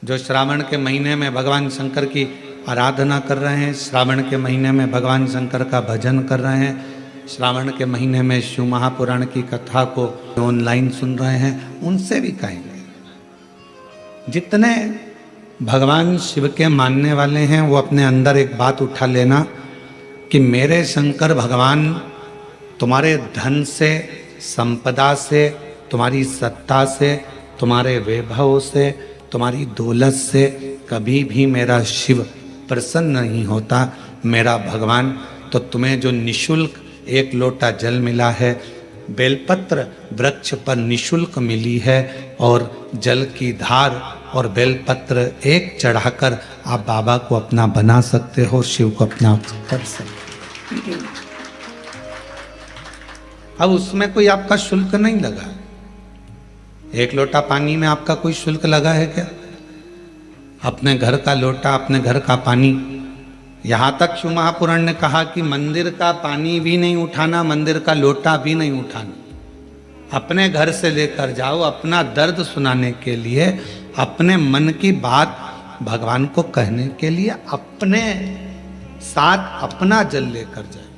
जो श्रावण के महीने में भगवान शंकर की आराधना कर रहे हैं, श्रावण के महीने में भगवान शंकर का भजन कर रहे हैं, श्रावण के महीने में शिव महापुराण की कथा को ऑनलाइन सुन रहे हैं, उनसे भी कहेंगे जितने भगवान शिव के मानने वाले हैं वो अपने अंदर एक बात उठा लेना कि मेरे शंकर भगवान तुम्हारे धन से, संपदा से, तुम्हारी सत्ता से, तुम्हारे वैभव से, तुम्हारी दौलत से कभी भी मेरा शिव प्रसन्न नहीं होता। मेरा भगवान तो तुम्हें जो निशुल्क एक लोटा जल मिला है, बेलपत्र वृक्ष पर निशुल्क मिली है, और जल की धार और बेलपत्र एक चढ़ाकर आप बाबा को अपना बना सकते हो, शिव को अपना कर सकते हो। अब उसमें कोई आपका शुल्क नहीं लगा। एक लोटा पानी में आपका कोई शुल्क लगा है क्या? अपने घर का लोटा, अपने घर का पानी, यहाँ तक शिव महापुराण ने कहा कि मंदिर का पानी भी नहीं उठाना, मंदिर का लोटा भी नहीं उठाना, अपने घर से लेकर जाओ, अपना दर्द सुनाने के लिए, अपने मन की बात भगवान को कहने के लिए अपने साथ अपना जल लेकर जाए।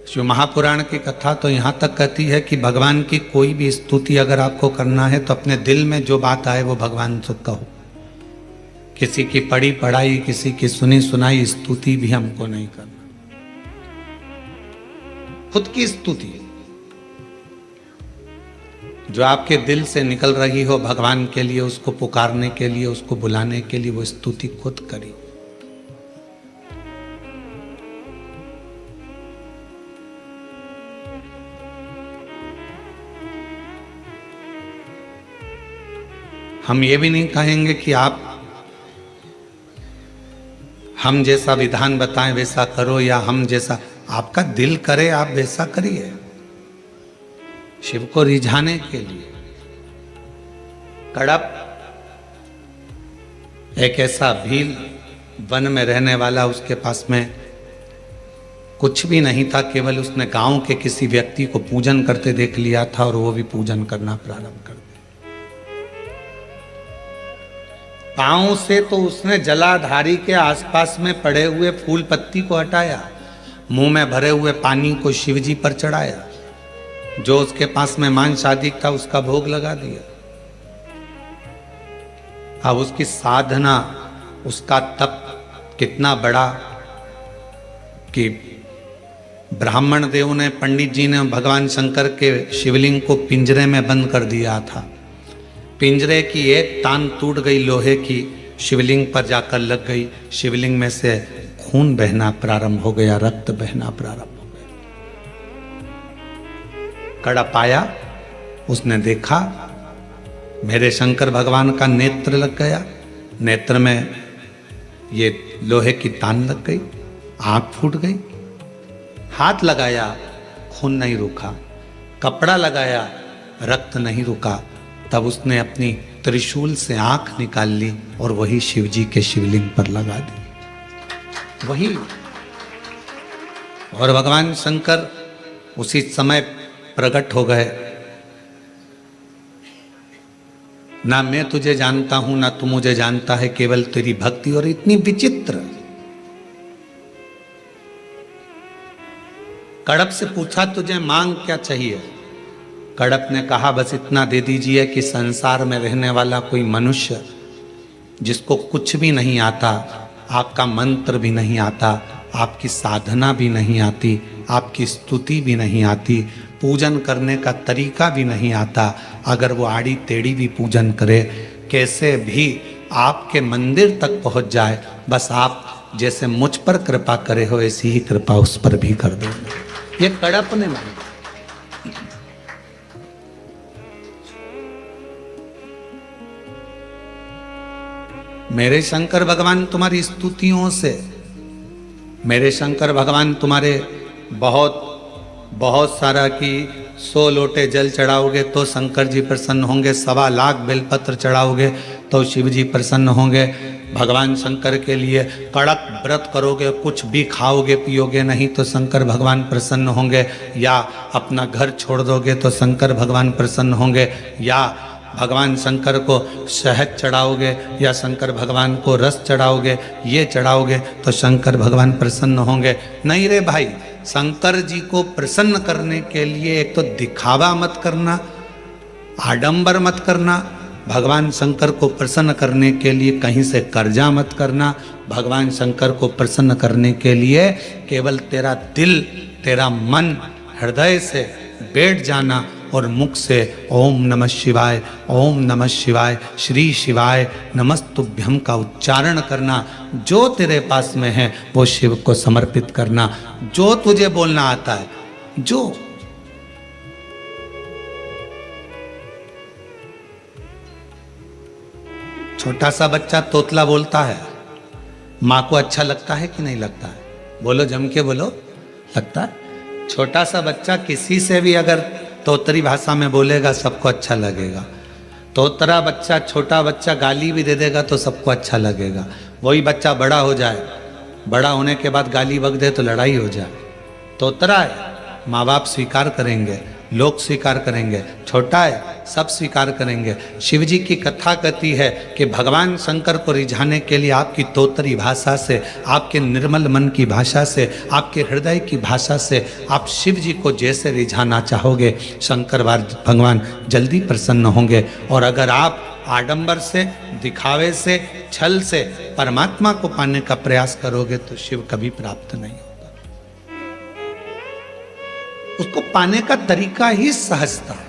शिव महापुराण की कथा तो यहाँ तक कहती है कि भगवान की कोई भी स्तुति अगर आपको करना है तो अपने दिल में जो बात आए वो भगवान से कहो। किसी की पढ़ी पढ़ाई, किसी की सुनी सुनाई स्तुति भी हमको नहीं करना, खुद की स्तुति जो आपके दिल से निकल रही हो भगवान के लिए, उसको पुकारने के लिए, उसको बुलाने के लिए, वो स्तुति खुद करी। हम ये भी नहीं कहेंगे कि आप हम जैसा विधान बताएं वैसा करो, या हम जैसा आपका दिल करे आप वैसा करिए, शिव को रिझाने के लिए। कड़प एक ऐसा भील वन में रहने वाला, उसके पास में कुछ भी नहीं था, केवल उसने गांव के किसी व्यक्ति को पूजन करते देख लिया था और वो भी पूजन करना प्रारंभ कर दिया। पांव से तो उसने जलाधारी के आसपास में पड़े हुए फूल पत्ती को हटाया, मुंह में भरे हुए पानी को शिवजी पर चढ़ाया, जो उसके पास में मांस आदि था उसका भोग लगा दिया। अब उसकी साधना, उसका तप कितना बड़ा कि ब्राह्मण देव ने, पंडित जी ने भगवान शंकर के शिवलिंग को पिंजरे में बंद कर दिया था। पिंजरे की एक तान टूट गई लोहे की, शिवलिंग पर जाकर लग गई, शिवलिंग में से खून बहना प्रारंभ हो गया, रक्त बहना प्रारंभ हो गया। कड़प आया, उसने देखा मेरे शंकर भगवान का नेत्र लग गया, नेत्र में ये लोहे की तान लग गई, आंख फूट गई। हाथ लगाया, खून नहीं रुका, कपड़ा लगाया, रक्त नहीं रुका। तब उसने अपनी त्रिशूल से आंख निकाल ली और वही शिवजी के शिवलिंग पर लगा दी, वही। और भगवान शंकर उसी समय प्रकट हो गए। ना मैं तुझे जानता हूं, ना तू मुझे जानता है, केवल तेरी भक्ति। और इतनी विचित्र। कड़प से पूछा तुझे मांग क्या चाहिए? कड़प ने कहा बस इतना दे दीजिए कि संसार में रहने वाला कोई मनुष्य जिसको कुछ भी नहीं आता, आपका मंत्र भी नहीं आता, आपकी साधना भी नहीं आती, आपकी स्तुति भी नहीं आती, पूजन करने का तरीका भी नहीं आता, अगर वो आड़ी टेढ़ी भी पूजन करे, कैसे भी आपके मंदिर तक पहुंच जाए, बस आप जैसे मुझ पर कृपा करे हो ऐसी ही कृपा उस पर भी कर दो। ये कड़प ने मांगा। मेरे शंकर भगवान तुम्हारी स्तुतियों से, मेरे शंकर भगवान तुम्हारे बहुत सारा कि 100 लोटे जल चढ़ाओगे तो शंकर जी प्रसन्न होंगे, 1.25 लाख बेलपत्र चढ़ाओगे तो शिव जी प्रसन्न होंगे, भगवान शंकर के लिए कड़क व्रत करोगे, कुछ भी खाओगे पियोगे नहीं तो शंकर भगवान प्रसन्न होंगे, या अपना घर छोड़ दोगे तो शंकर भगवान प्रसन्न होंगे, या भगवान शंकर को शहद चढ़ाओगे या शंकर भगवान को रस चढ़ाओगे, ये चढ़ाओगे तो शंकर भगवान प्रसन्न होंगे। नहीं रे भाई, शंकर जी को प्रसन्न करने के लिए एक तो दिखावा मत करना, आडंबर मत करना, भगवान शंकर को प्रसन्न करने के लिए कहीं से कर्जा मत करना, भगवान शंकर को प्रसन्न करने के लिए केवल तेरा दिल, तेरा मन हृदय से बैठ जाना और मुख से ओम नमः शिवाय, ओम नमः शिवाय, श्री शिवाय नमस्तुभ्यम का उच्चारण करना। जो तेरे पास में है वो शिव को समर्पित करना, जो तुझे बोलना आता है। जो छोटा सा बच्चा तोतला बोलता है, माँ को अच्छा लगता है कि नहीं लगता है? बोलो, जम के बोलो, लगता है। छोटा सा बच्चा किसी से भी अगर तोतरी भाषा में बोलेगा सबको अच्छा लगेगा। तोतरा बच्चा, छोटा बच्चा गाली भी दे देगा तो सबको अच्छा लगेगा। वही बच्चा बड़ा हो जाए, बड़ा होने के बाद गाली बक दे तो लड़ाई हो जाए। तोतरा है, माँ बाप स्वीकार करेंगे, लोग स्वीकार करेंगे। छोटा है, सब स्वीकार करेंगे। शिव जी की कथा कहती है कि भगवान शंकर को रिझाने के लिए आपकी तोतरी भाषा से, आपके निर्मल मन की भाषा से, आपके हृदय की भाषा से आप शिव जी को जैसे रिझाना चाहोगे, शंकर भगवान जल्दी प्रसन्न होंगे। और अगर आप आडंबर से, दिखावे से, छल से परमात्मा को पाने का प्रयास करोगे तो शिव कभी प्राप्त नहीं होगा। उसको पाने का तरीका ही सहजता है।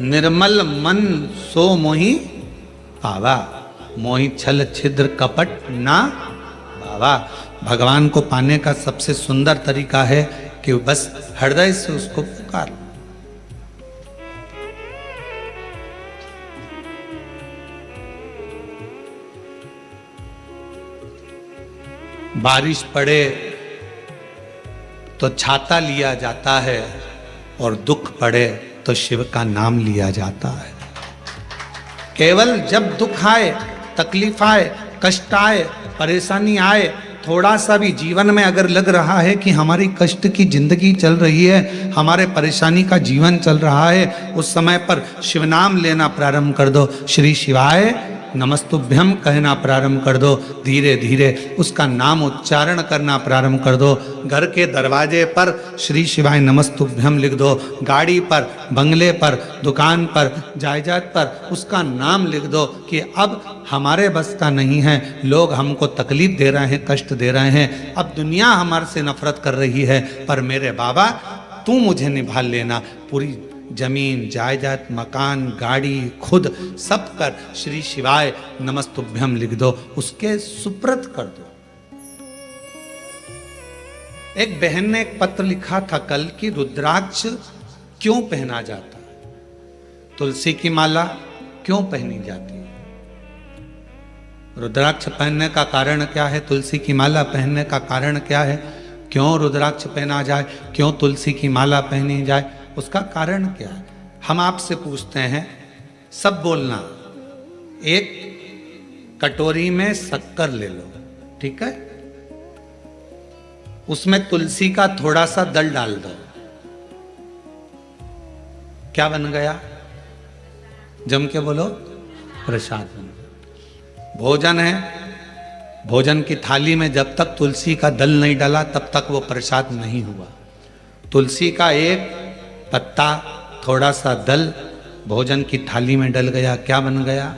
निर्मल मन सो मोहि पावा, मोहि छल छिद्र कपट ना पावा। भगवान को पाने का सबसे सुंदर तरीका है कि बस हृदय से उसको पुकार। बारिश पड़े तो छाता लिया जाता है, और दुख पड़े तो शिव का नाम लिया जाता है। केवल जब दुख आए, तकलीफ आए, कष्ट आए, परेशानी आए, थोड़ा सा भी जीवन में अगर लग रहा है कि हमारी कष्ट की जिंदगी चल रही है, हमारे परेशानी का जीवन चल रहा है, उस समय पर शिव नाम लेना प्रारंभ कर दो। श्री शिवाय नमस्तुभ्यम कहना प्रारंभ कर दो। धीरे धीरे उसका नाम उच्चारण करना प्रारंभ कर दो। घर के दरवाजे पर श्री शिवाय नमस्तुभ्यम लिख दो। गाड़ी पर, बंगले पर, दुकान पर, जायदाद पर उसका नाम लिख दो कि अब हमारे बस का नहीं है, लोग हमको तकलीफ दे रहे हैं, कष्ट दे रहे हैं, अब दुनिया हमारे से नफरत कर रही है, पर मेरे बाबा तू मुझे निभा लेना। पूरी जमीन, जायदाद, मकान, गाड़ी, खुद सब कर श्री शिवाय नमस्तुभ्यम लिख दो, उसके सुप्रत कर दो। एक बहन ने एक पत्र लिखा था कल कि रुद्राक्ष क्यों पहना जाता है, तुलसी की माला क्यों पहनी जाती है? रुद्राक्ष पहनने का कारण क्या है? तुलसी की माला पहनने का कारण क्या है? क्यों रुद्राक्ष पहना जाए, क्यों तुलसी की माला पहनी जाए, उसका कारण क्या है? हम आपसे पूछते हैं, सब बोलना। एक कटोरी में शक्कर ले लो, ठीक है, उसमें तुलसी का थोड़ा सा दल डाल दो, क्या बन गया? जम के बोलो, प्रसाद बन गया। भोजन है, भोजन की थाली में जब तक तुलसी का दल नहीं डाला तब तक वो प्रसाद नहीं हुआ। तुलसी का एक पत्ता, थोड़ा सा दल भोजन की थाली में डल गया, क्या बन गया?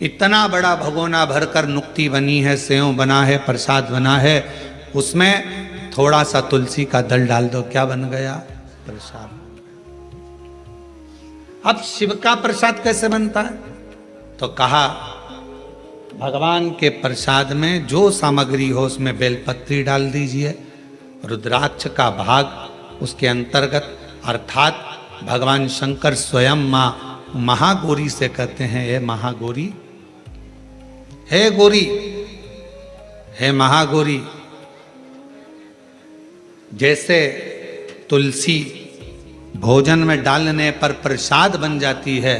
इतना बड़ा भगोना भरकर नुक्ति बनी है, सेव बना है, प्रसाद बना है, उसमें थोड़ा सा तुलसी का दल डाल दो, क्या बन गया? प्रसाद। अब शिव का प्रसाद कैसे बनता है? तो कहा भगवान के प्रसाद में जो सामग्री हो उसमें बेलपत्री डाल दीजिए, रुद्राक्ष का भाग उसके अंतर्गत, अर्थात भगवान शंकर स्वयं माँ महागौरी से कहते हैं, हे महागौरी, हे गौरी, हे महागौरी। जैसे तुलसी भोजन में डालने पर प्रसाद बन जाती है,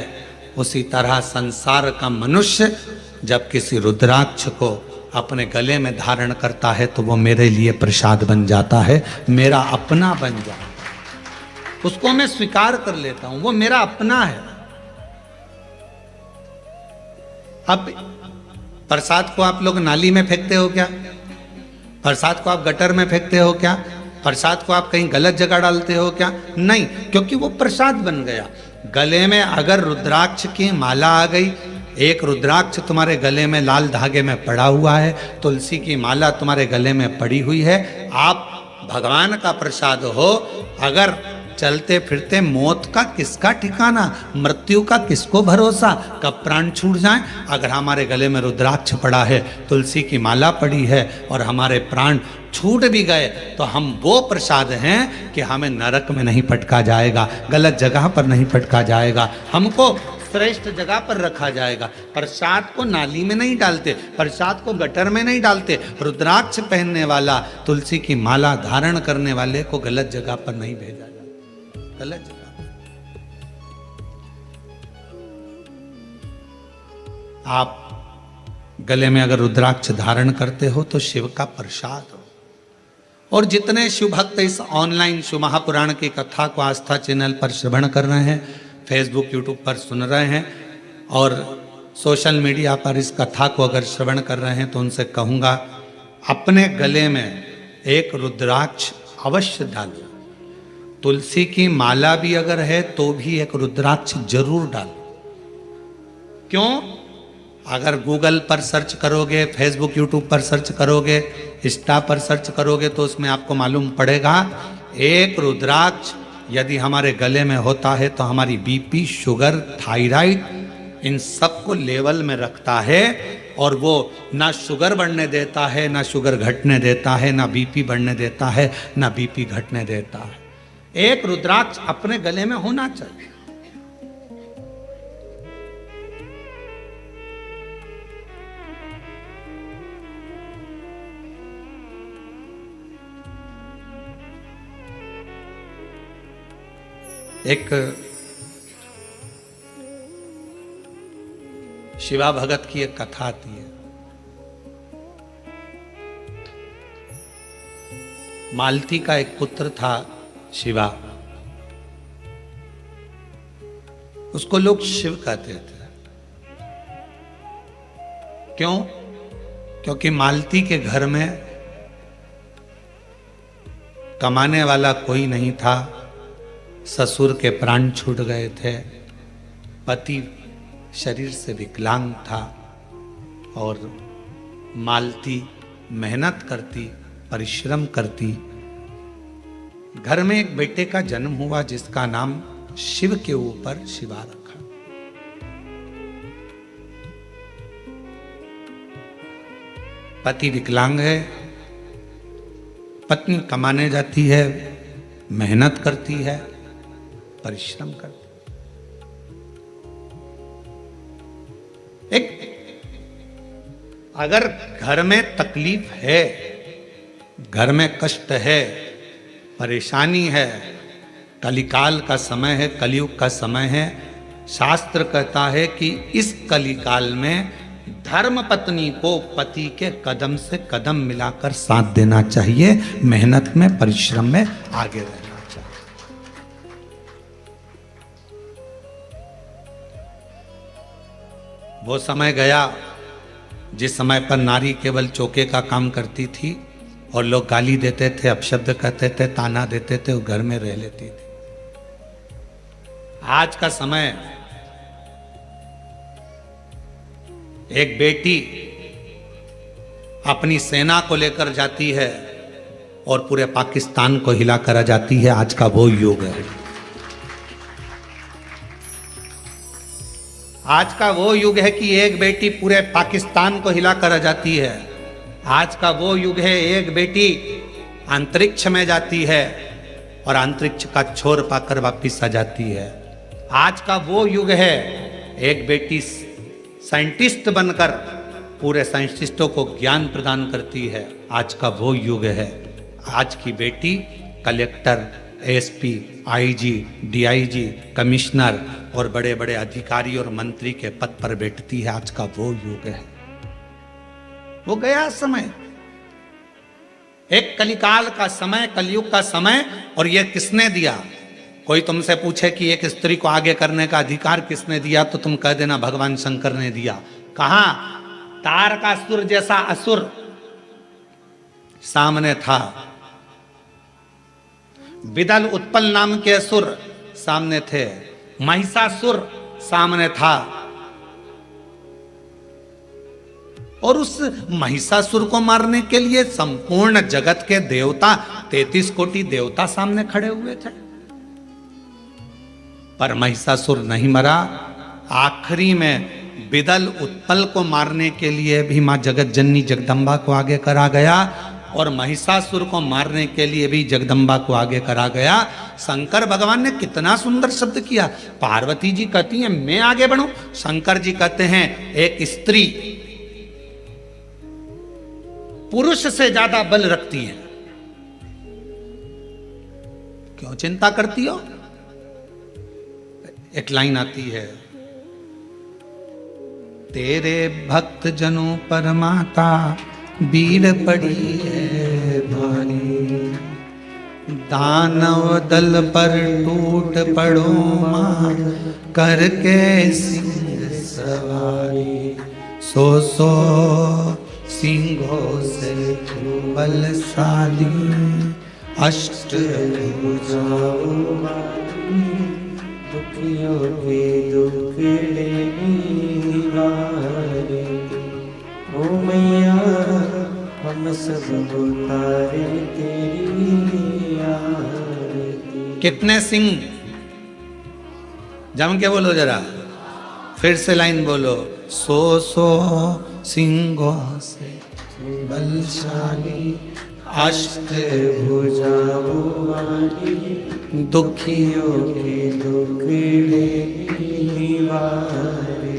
उसी तरह संसार का मनुष्य जब किसी रुद्राक्ष को अपने गले में धारण करता है तो वो मेरे लिए प्रसाद बन जाता है, मेरा अपना बन जाता है। उसको मैं स्वीकार कर लेता हूं, वो मेरा अपना है। अब प्रसाद को आप लोग नाली में फेंकते हो क्या? प्रसाद को आप गटर में फेंकते हो क्या? प्रसाद को आप कहीं गलत जगह डालते हो क्या? नहीं, क्योंकि वो प्रसाद बन गया। गले में अगर रुद्राक्ष की माला आ गई, एक रुद्राक्ष तुम्हारे गले में लाल धागे में पड़ा हुआ है, तुलसी की माला तुम्हारे गले में पड़ी हुई है, आप भगवान का प्रसाद हो। अगर चलते फिरते मौत का किसका ठिकाना, मृत्यु का किसको भरोसा, कब प्राण छूट जाए। अगर हमारे गले में रुद्राक्ष पड़ा है, तुलसी की माला पड़ी है और हमारे प्राण छूट भी गए तो हम वो प्रसाद हैं कि हमें नरक में नहीं पटका जाएगा, गलत जगह पर नहीं पटका जाएगा, हमको श्रेष्ठ जगह पर रखा जाएगा। प्रसाद को नाली में नहीं डालते, प्रसाद को गटर में नहीं डालते। रुद्राक्ष पहनने वाला, तुलसी की माला धारण करने वाले को गलत जगह पर नहीं भेजा जाता, गलत जगह। आप गले में अगर रुद्राक्ष धारण करते हो तो शिव का प्रसाद हो। और जितने शिव भक्त इस ऑनलाइन शिव महापुराण की कथा को आस्था चैनल पर श्रवण कर रहे हैं, फेसबुक यूट्यूब पर सुन रहे हैं और सोशल मीडिया पर इस कथा को अगर श्रवण कर रहे हैं, तो उनसे कहूँगा अपने गले में एक रुद्राक्ष अवश्य डालो। तुलसी की माला भी अगर है तो भी एक रुद्राक्ष जरूर डालो। क्यों? अगर गूगल पर सर्च करोगे, फेसबुक यूट्यूब पर सर्च करोगे, इंस्टा पर सर्च करोगे तो उसमें आपको मालूम पड़ेगा एक रुद्राक्ष यदि हमारे गले में होता है तो हमारी बीपी, शुगर, थायराइड, इन सब को लेवल में रखता है। और वो ना शुगर बढ़ने देता है, ना शुगर घटने देता है, ना बीपी बढ़ने देता है, ना बीपी घटने देता है। एक रुद्राक्ष अपने गले में होना चाहिए। एक शिवा भगत की एक कथा आती है। मालती का एक पुत्र था शिवा, उसको लोग शिव कहते थे। क्यों? क्योंकि मालती के घर में कमाने वाला कोई नहीं था, ससुर के प्राण छूट गए थे, पति शरीर से विकलांग था और मालती मेहनत करती, परिश्रम करती। घर में एक बेटे का जन्म हुआ जिसका नाम शिव के ऊपर शिवा रखा। पति विकलांग है, पत्नी कमाने जाती है, मेहनत करती है, परिश्रम करती। एक अगर घर में तकलीफ है, घर में कष्ट है, परेशानी है, कलिकाल का समय है, कलयुग का समय है, शास्त्र कहता है कि इस कलिकाल में धर्म पत्नी को पति के कदम से कदम मिलाकर साथ देना चाहिए, मेहनत में, परिश्रम में आगे रहना चाहिए। वो समय गया जिस समय पर नारी केवल चौके का काम करती थी और लोग गाली देते थे, अपशब्द कहते थे, ताना देते थे, वो घर में रह लेती थी। आज का समय एक बेटी अपनी सेना को लेकर जाती है और पूरे पाकिस्तान को हिला कर आ जाती है। आज का वो युग है। आज का वो युग है कि एक बेटी पूरे पाकिस्तान को हिला कर आ जाती है। आज का वो युग है एक बेटी अंतरिक्ष में जाती है और अंतरिक्ष का छोर पाकर वापिस आ जाती है। आज का वो युग है एक बेटी साइंटिस्ट बनकर पूरे साइंटिस्टों को ज्ञान प्रदान करती है। आज का वो युग है। आज की बेटी collector, SP, IG, DIG, commissioner और बड़े बड़े अधिकारी और मंत्री के पद पर बैठती है। आज का वो युग है, वो गया समय, एक कलिकाल का समय, कलयुग का समय। और ये किसने दिया? कोई तुमसे पूछे कि एक स्त्री को आगे करने का अधिकार किसने दिया, तो तुम कह देना भगवान शंकर ने दिया। कहां? तारकासुर जैसा असुर सामने था, विदल उत्पल नाम के असुर सामने थे, महिषासुर सामने था। और उस महिषासुर को मारने के लिए संपूर्ण जगत के देवता, 33 कोटि देवता सामने खड़े हुए थे, पर महिषासुर नहीं मरा। आखिरी में विदल उत्पल को मारने के लिए भी मां जगत जननी जगदम्बा को आगे करा गया, और महिषासुर को मारने के लिए भी जगदम्बा को आगे करा गया। शंकर भगवान ने कितना सुंदर शब्द किया। पार्वती जी कहती हैं मैं आगे बढ़ूं, शंकर जी कहते हैं एक स्त्री पुरुष से ज्यादा बल रखती है, क्यों चिंता करती हो? एक लाइन आती है, तेरे भक्त जनों पर माता वीर पड़ी है भारी, दानव दल पर टूट पड़ो मां करके सिंह सवारी, सो सिंहों से बलशाली, अष्ट भुजाओं वाली, दुखियों के दुख निवारे, ओ मैया हम सब उतारे तेरी आरती। कितने सिंह? जम के बोलो जरा, फिर से लाइन बोलो, सो सिंहों से बलशाली, अष्ट भुजाओं वाली, दुखियों के दुखड़े निवारे।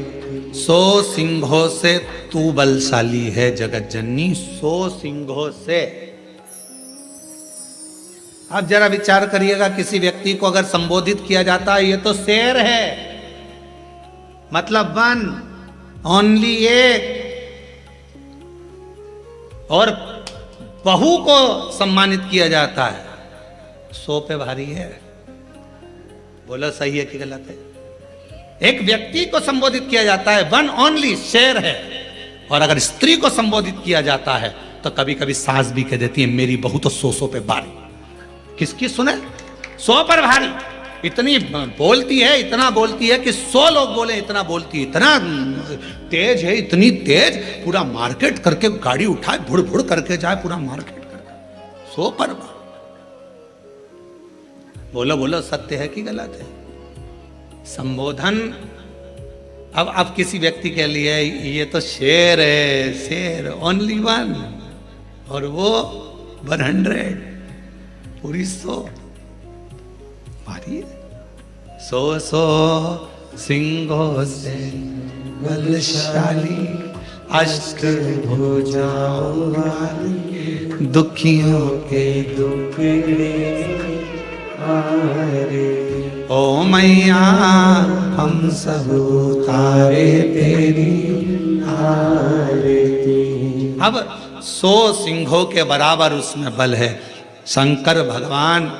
100 सिंहों से तू बलशाली है जगत जननी, 100 सिंहों से। आप जरा विचार करिएगा, किसी व्यक्ति को अगर संबोधित किया जाता है ये तो शेर है, मतलब वन ओनली एक, और बहू को सम्मानित किया जाता है 100 पे भारी है। बोलो सही है कि गलत है? एक व्यक्ति को संबोधित किया जाता है वन ओनली, शेर है, और अगर स्त्री को संबोधित किया जाता है तो कभी कभी सास भी कह देती है मेरी बहू तो 100 पे भारी। किसकी सुने? 100 पर भारी। इतनी बोलती है, इतना बोलती है कि 100 लोग बोले इतना बोलती है, इतना तेज है, इतनी तेज, पूरा मार्केट करके गाड़ी उठाए भुड़ भुड़ करके जाए, पूरा मार्केट करके 100 पर। बोलो बोलो सत्य है कि गलत है? संबोधन अब किसी व्यक्ति के लिए ये तो शेर है, शेर ओनली वन, और वो 100 पूरी 100 भारी है। 100 सिंहों से बलशाली, अष्ट भुजाओं वाली, दुखियों के दुखड़े हारे, ओ मैया हम सब उतारे तेरी आरती। अब 100 सिंहों के बराबर उसमें बल है। शंकर भगवान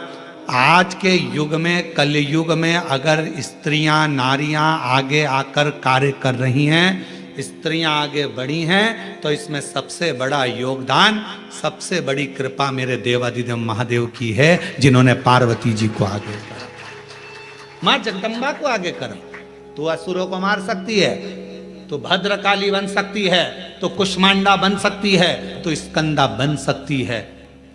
आज के युग में, कलयुग में, अगर स्त्रियां नारियां आगे आकर कार्य कर रही हैं, स्त्रियां आगे बढ़ी हैं, तो इसमें सबसे बड़ा योगदान, सबसे बड़ी कृपा मेरे देवादिदेव महादेव की है, जिन्होंने पार्वती जी को आगे करा, मां जगदम्बा को आगे करा। तू असुरों को मार सकती है, तो भद्रकाली बन सकती है, तो कुष्मांडा बन सकती है, तो स्कंदा बन सकती है,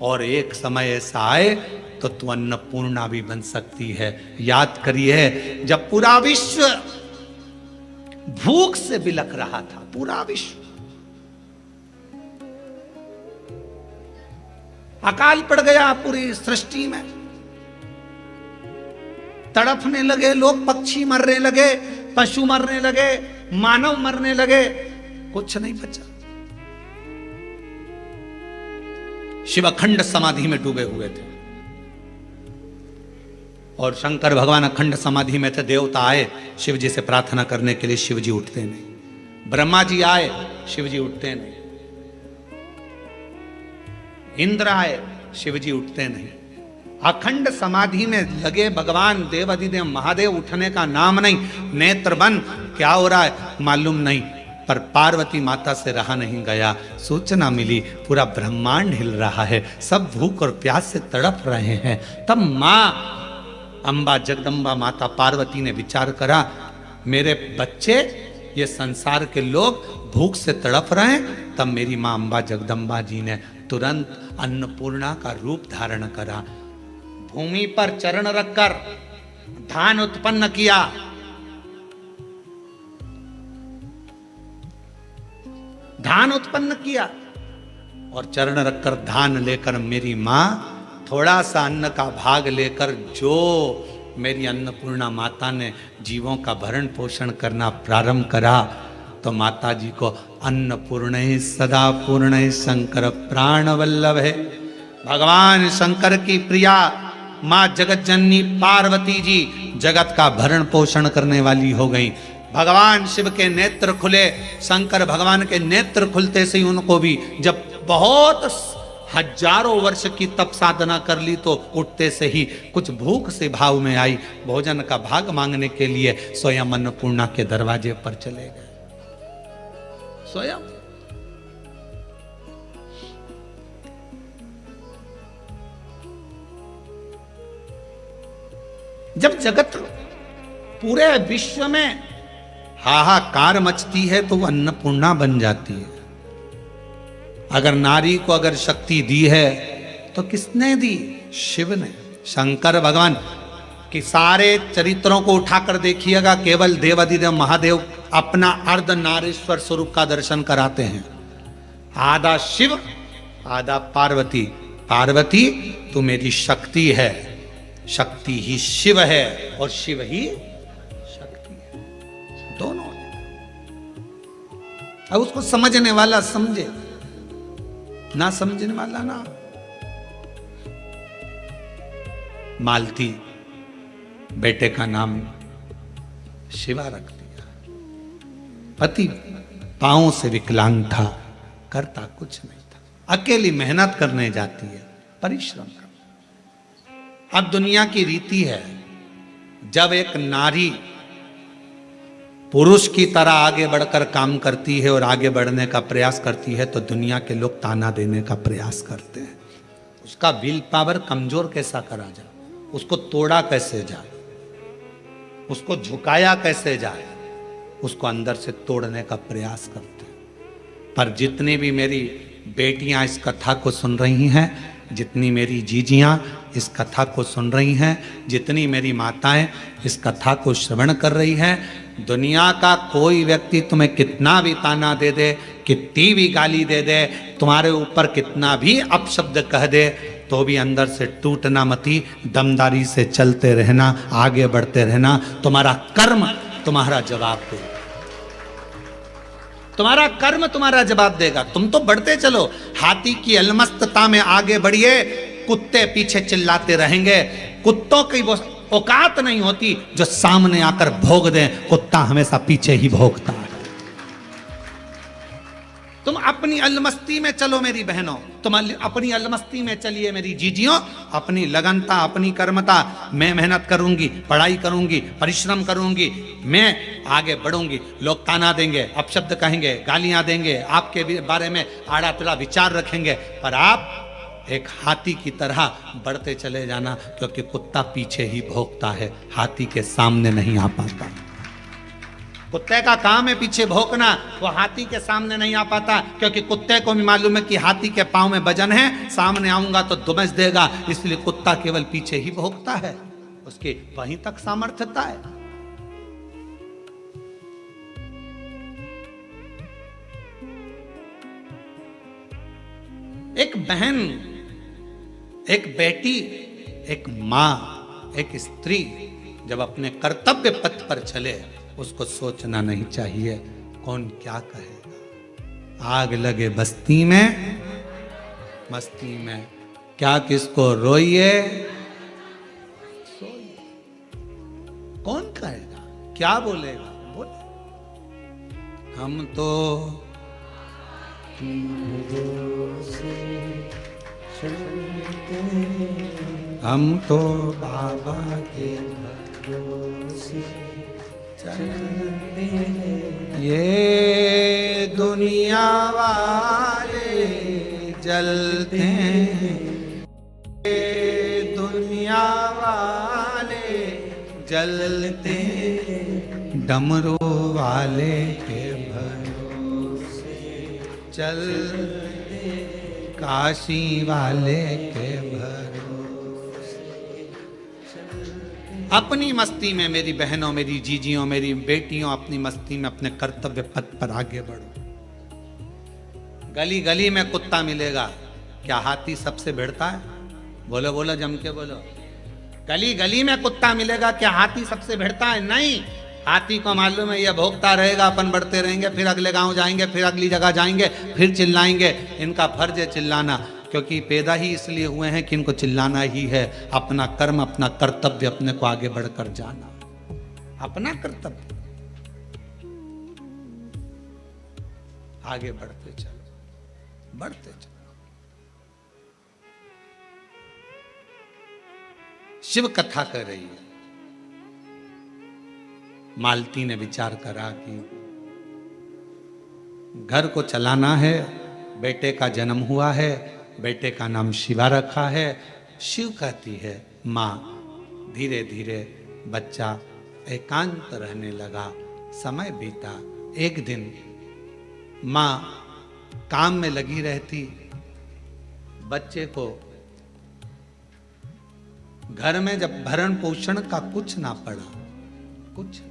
और एक समय ऐसा आए तो तू अन्नपूर्णा भी बन सकती है। याद करिए, जब पूरा विश्व भूख से बिलख रहा था, पूरा विश्व, अकाल पड़ गया पूरी सृष्टि में, तड़पने लगे लोग, पक्षी मरने लगे, पशु मरने लगे, मानव मरने लगे, कुछ नहीं बचा। शिव अखंड समाधि में डूबे हुए थे। और शंकर भगवान अखंड समाधि में थे, देवता आए शिव जी से प्रार्थना करने के लिए, शिव जी उठते नहीं। ब्रह्मा जी आए, शिव जी उठते नहीं। इंद्र आए, शिव जी उठते नहीं। अखंड समाधि में लगे भगवान देवाधिदेव महादेव, उठने का नाम नहीं। नेत्र बंद, क्या हो रहा है मालूम नहीं, पर पार्वती माता से रहा नहीं गया। सूचना मिली पूरा ब्रह्मांड हिल रहा है, सब भूख और प्यास से तड़प रहे हैं। तब मां अंबा जगदम्बा माता पार्वती ने विचार करा, मेरे बच्चे ये संसार के लोग भूख से तड़प रहे हैं। तब मेरी मां अंबा जगदम्बा जी ने तुरंत अन्नपूर्णा का रूप धारण करा, भूमि पर चरण रखकर धान उत्पन्न किया। धान उत्पन्न किया और चरण रखकर धान लेकर मेरी मां थोड़ा सा अन्न का भाग लेकर, जो मेरी अन्नपूर्णा माता ने जीवों का भरण पोषण करना प्रारंभ करा, तो माता जी को अन्नपूर्ण सदा पूर्ण शंकर प्राण वल्लभ है। भगवान शंकर की प्रिया मां जगत जननी पार्वती जी जगत का भरण पोषण करने वाली हो गई। भगवान शिव के नेत्र खुले, शंकर भगवान के नेत्र खुलते से ही उनको भी, जब बहुत हजारों वर्ष की तप साधना कर ली, तो उठते से ही कुछ भूख से भाव में आई, भोजन का भाग मांगने के लिए स्वयं अन्नपूर्णा के दरवाजे पर चले गए। स्वयं जब जगत पूरे विश्व में हाहाकार मचती है तो वो अन्नपूर्णा बन जाती है। अगर नारी को अगर शक्ति दी है तो किसने दी? शिव ने। शंकर भगवान कि सारे चरित्रों को उठाकर देखिएगा, केवल देवाधिदेव महादेव अपना अर्ध नारीश्वर स्वरूप का दर्शन कराते हैं। आधा शिव आधा पार्वती। पार्वती तू मेरी शक्ति है, शक्ति ही शिव है और शिव ही शक्ति है, दोनों। अब उसको समझने वाला समझे, ना समझने वाला ना। मालती बेटे का नाम शिवा रख दिया। पति पांवों से विकलांग था, करता कुछ नहीं था। अकेली मेहनत करने जाती है, परिश्रम कर। अब दुनिया की रीति है, जब एक नारी पुरुष की तरह आगे बढ़कर काम करती है और आगे बढ़ने का प्रयास करती है, तो दुनिया के लोग ताना देने का प्रयास करते हैं। उसका विल पावर कमजोर कैसा करा जाए, उसको तोड़ा कैसे जाए, उसको झुकाया कैसे जाए, उसको अंदर से तोड़ने का प्रयास करते हैं। पर जितनी भी मेरी बेटियां इस कथा को सुन रही हैं, जितनी मेरी जीजियां इस कथा को सुन रही हैं, जितनी मेरी माताएं इस कथा को श्रवण कर रही हैं, दुनिया का कोई व्यक्ति तुम्हें कितना भी ताना दे दे, कितनी भी गाली दे दे, तुम्हारे ऊपर कितना भी अपशब्द कह दे, तो भी अंदर से टूटना मती, दमदारी से चलते रहना, आगे बढ़ते रहना। तुम्हारा कर्म तुम्हारा जवाब देगा, तुम्हारा कर्म तुम्हारा जवाब देगा। तुम तो बढ़ते चलो, हाथी की अलमस्तता में आगे बढ़िए, कुत्ते पीछे चिल्लाते रहेंगे। कुत्तों की वो औकात नहीं होती जो सामने आकर भोग दें, कुत्ता हमेशा पीछे ही भोगता है। तुम अपनी अलमस्ती में चलो मेरी बहनों, तुम अपनी अलमस्ती में चलिए मेरी जीजियों, अपनी लगनता, अपनी कर्मता। मैं मेहनत करूंगी, पढ़ाई करूंगी, परिश्रम करूंगी, मैं आगे बढ़ूंगी। लोग ताना देंगे, अपशब्द कहेंगे, गालियां देंगे, आपके बारे में आड़ा टेढ़ा विचार रखेंगे, पर आप एक हाथी की तरह बढ़ते चले जाना, क्योंकि कुत्ता पीछे ही भौंकता है, हाथी के सामने नहीं आ पाता। कुत्ते का काम है पीछे भौंकना, वो हाथी के सामने नहीं आ पाता, क्योंकि कुत्ते को भी मालूम है कि हाथी के पांव में वजन है, सामने आऊंगा तो दुमस देगा, इसलिए कुत्ता केवल पीछे ही भौंकता है, उसकी वहीं तक सामर्थ्यता है। एक बहन, एक बेटी, एक मां, एक स्त्री जब अपने कर्तव्य पथ पर चले, उसको सोचना नहीं चाहिए कौन क्या कहेगा। आग लगे बस्ती में, मस्ती में, क्या किसको रोइए, क्या बोलेगा? बोले हम तो हम तो बाबा के भरोसे चलते हैं। ये दुनिया वाले जलते हैं, ये दुनिया वाले जलते हैं, डमरू वाले के भरोसे चलते, काशी वाले के भरोसे। अपनी मस्ती में मेरी बहनों, मेरी जीजियों, मेरी बेटियों, अपनी मस्ती में अपने कर्तव्य पथ पर आगे बढ़ो। गली गली में कुत्ता मिलेगा, क्या हाथी सबसे भिड़ता है? बोलो बोलो, जम के बोलो। गली गली में कुत्ता मिलेगा, क्या हाथी सबसे भिड़ता है? नहीं। हाथी को मालूम है यह भोगता रहेगा, अपन बढ़ते रहेंगे, फिर अगले गांव जाएंगे, फिर अगली जगह जाएंगे, फिर चिल्लाएंगे। इनका फर्ज है चिल्लाना, क्योंकि पैदा ही इसलिए हुए हैं कि इनको चिल्लाना ही है। अपना कर्म, अपना कर्तव्य, अपने को आगे बढ़कर जाना, अपना कर्तव्य, आगे बढ़ते चलो, बढ़ते चलो। शिव कथा कर रही है। मालती ने विचार करा कि घर को चलाना है, बेटे का जन्म हुआ है, बेटे का नाम शिवा रखा है। शिव कहती है माँ। धीरे धीरे बच्चा एकांत रहने लगा, समय बीता। एक दिन माँ काम में लगी रहती, बच्चे को घर में जब भरण पोषण का कुछ ना पड़ा, कुछ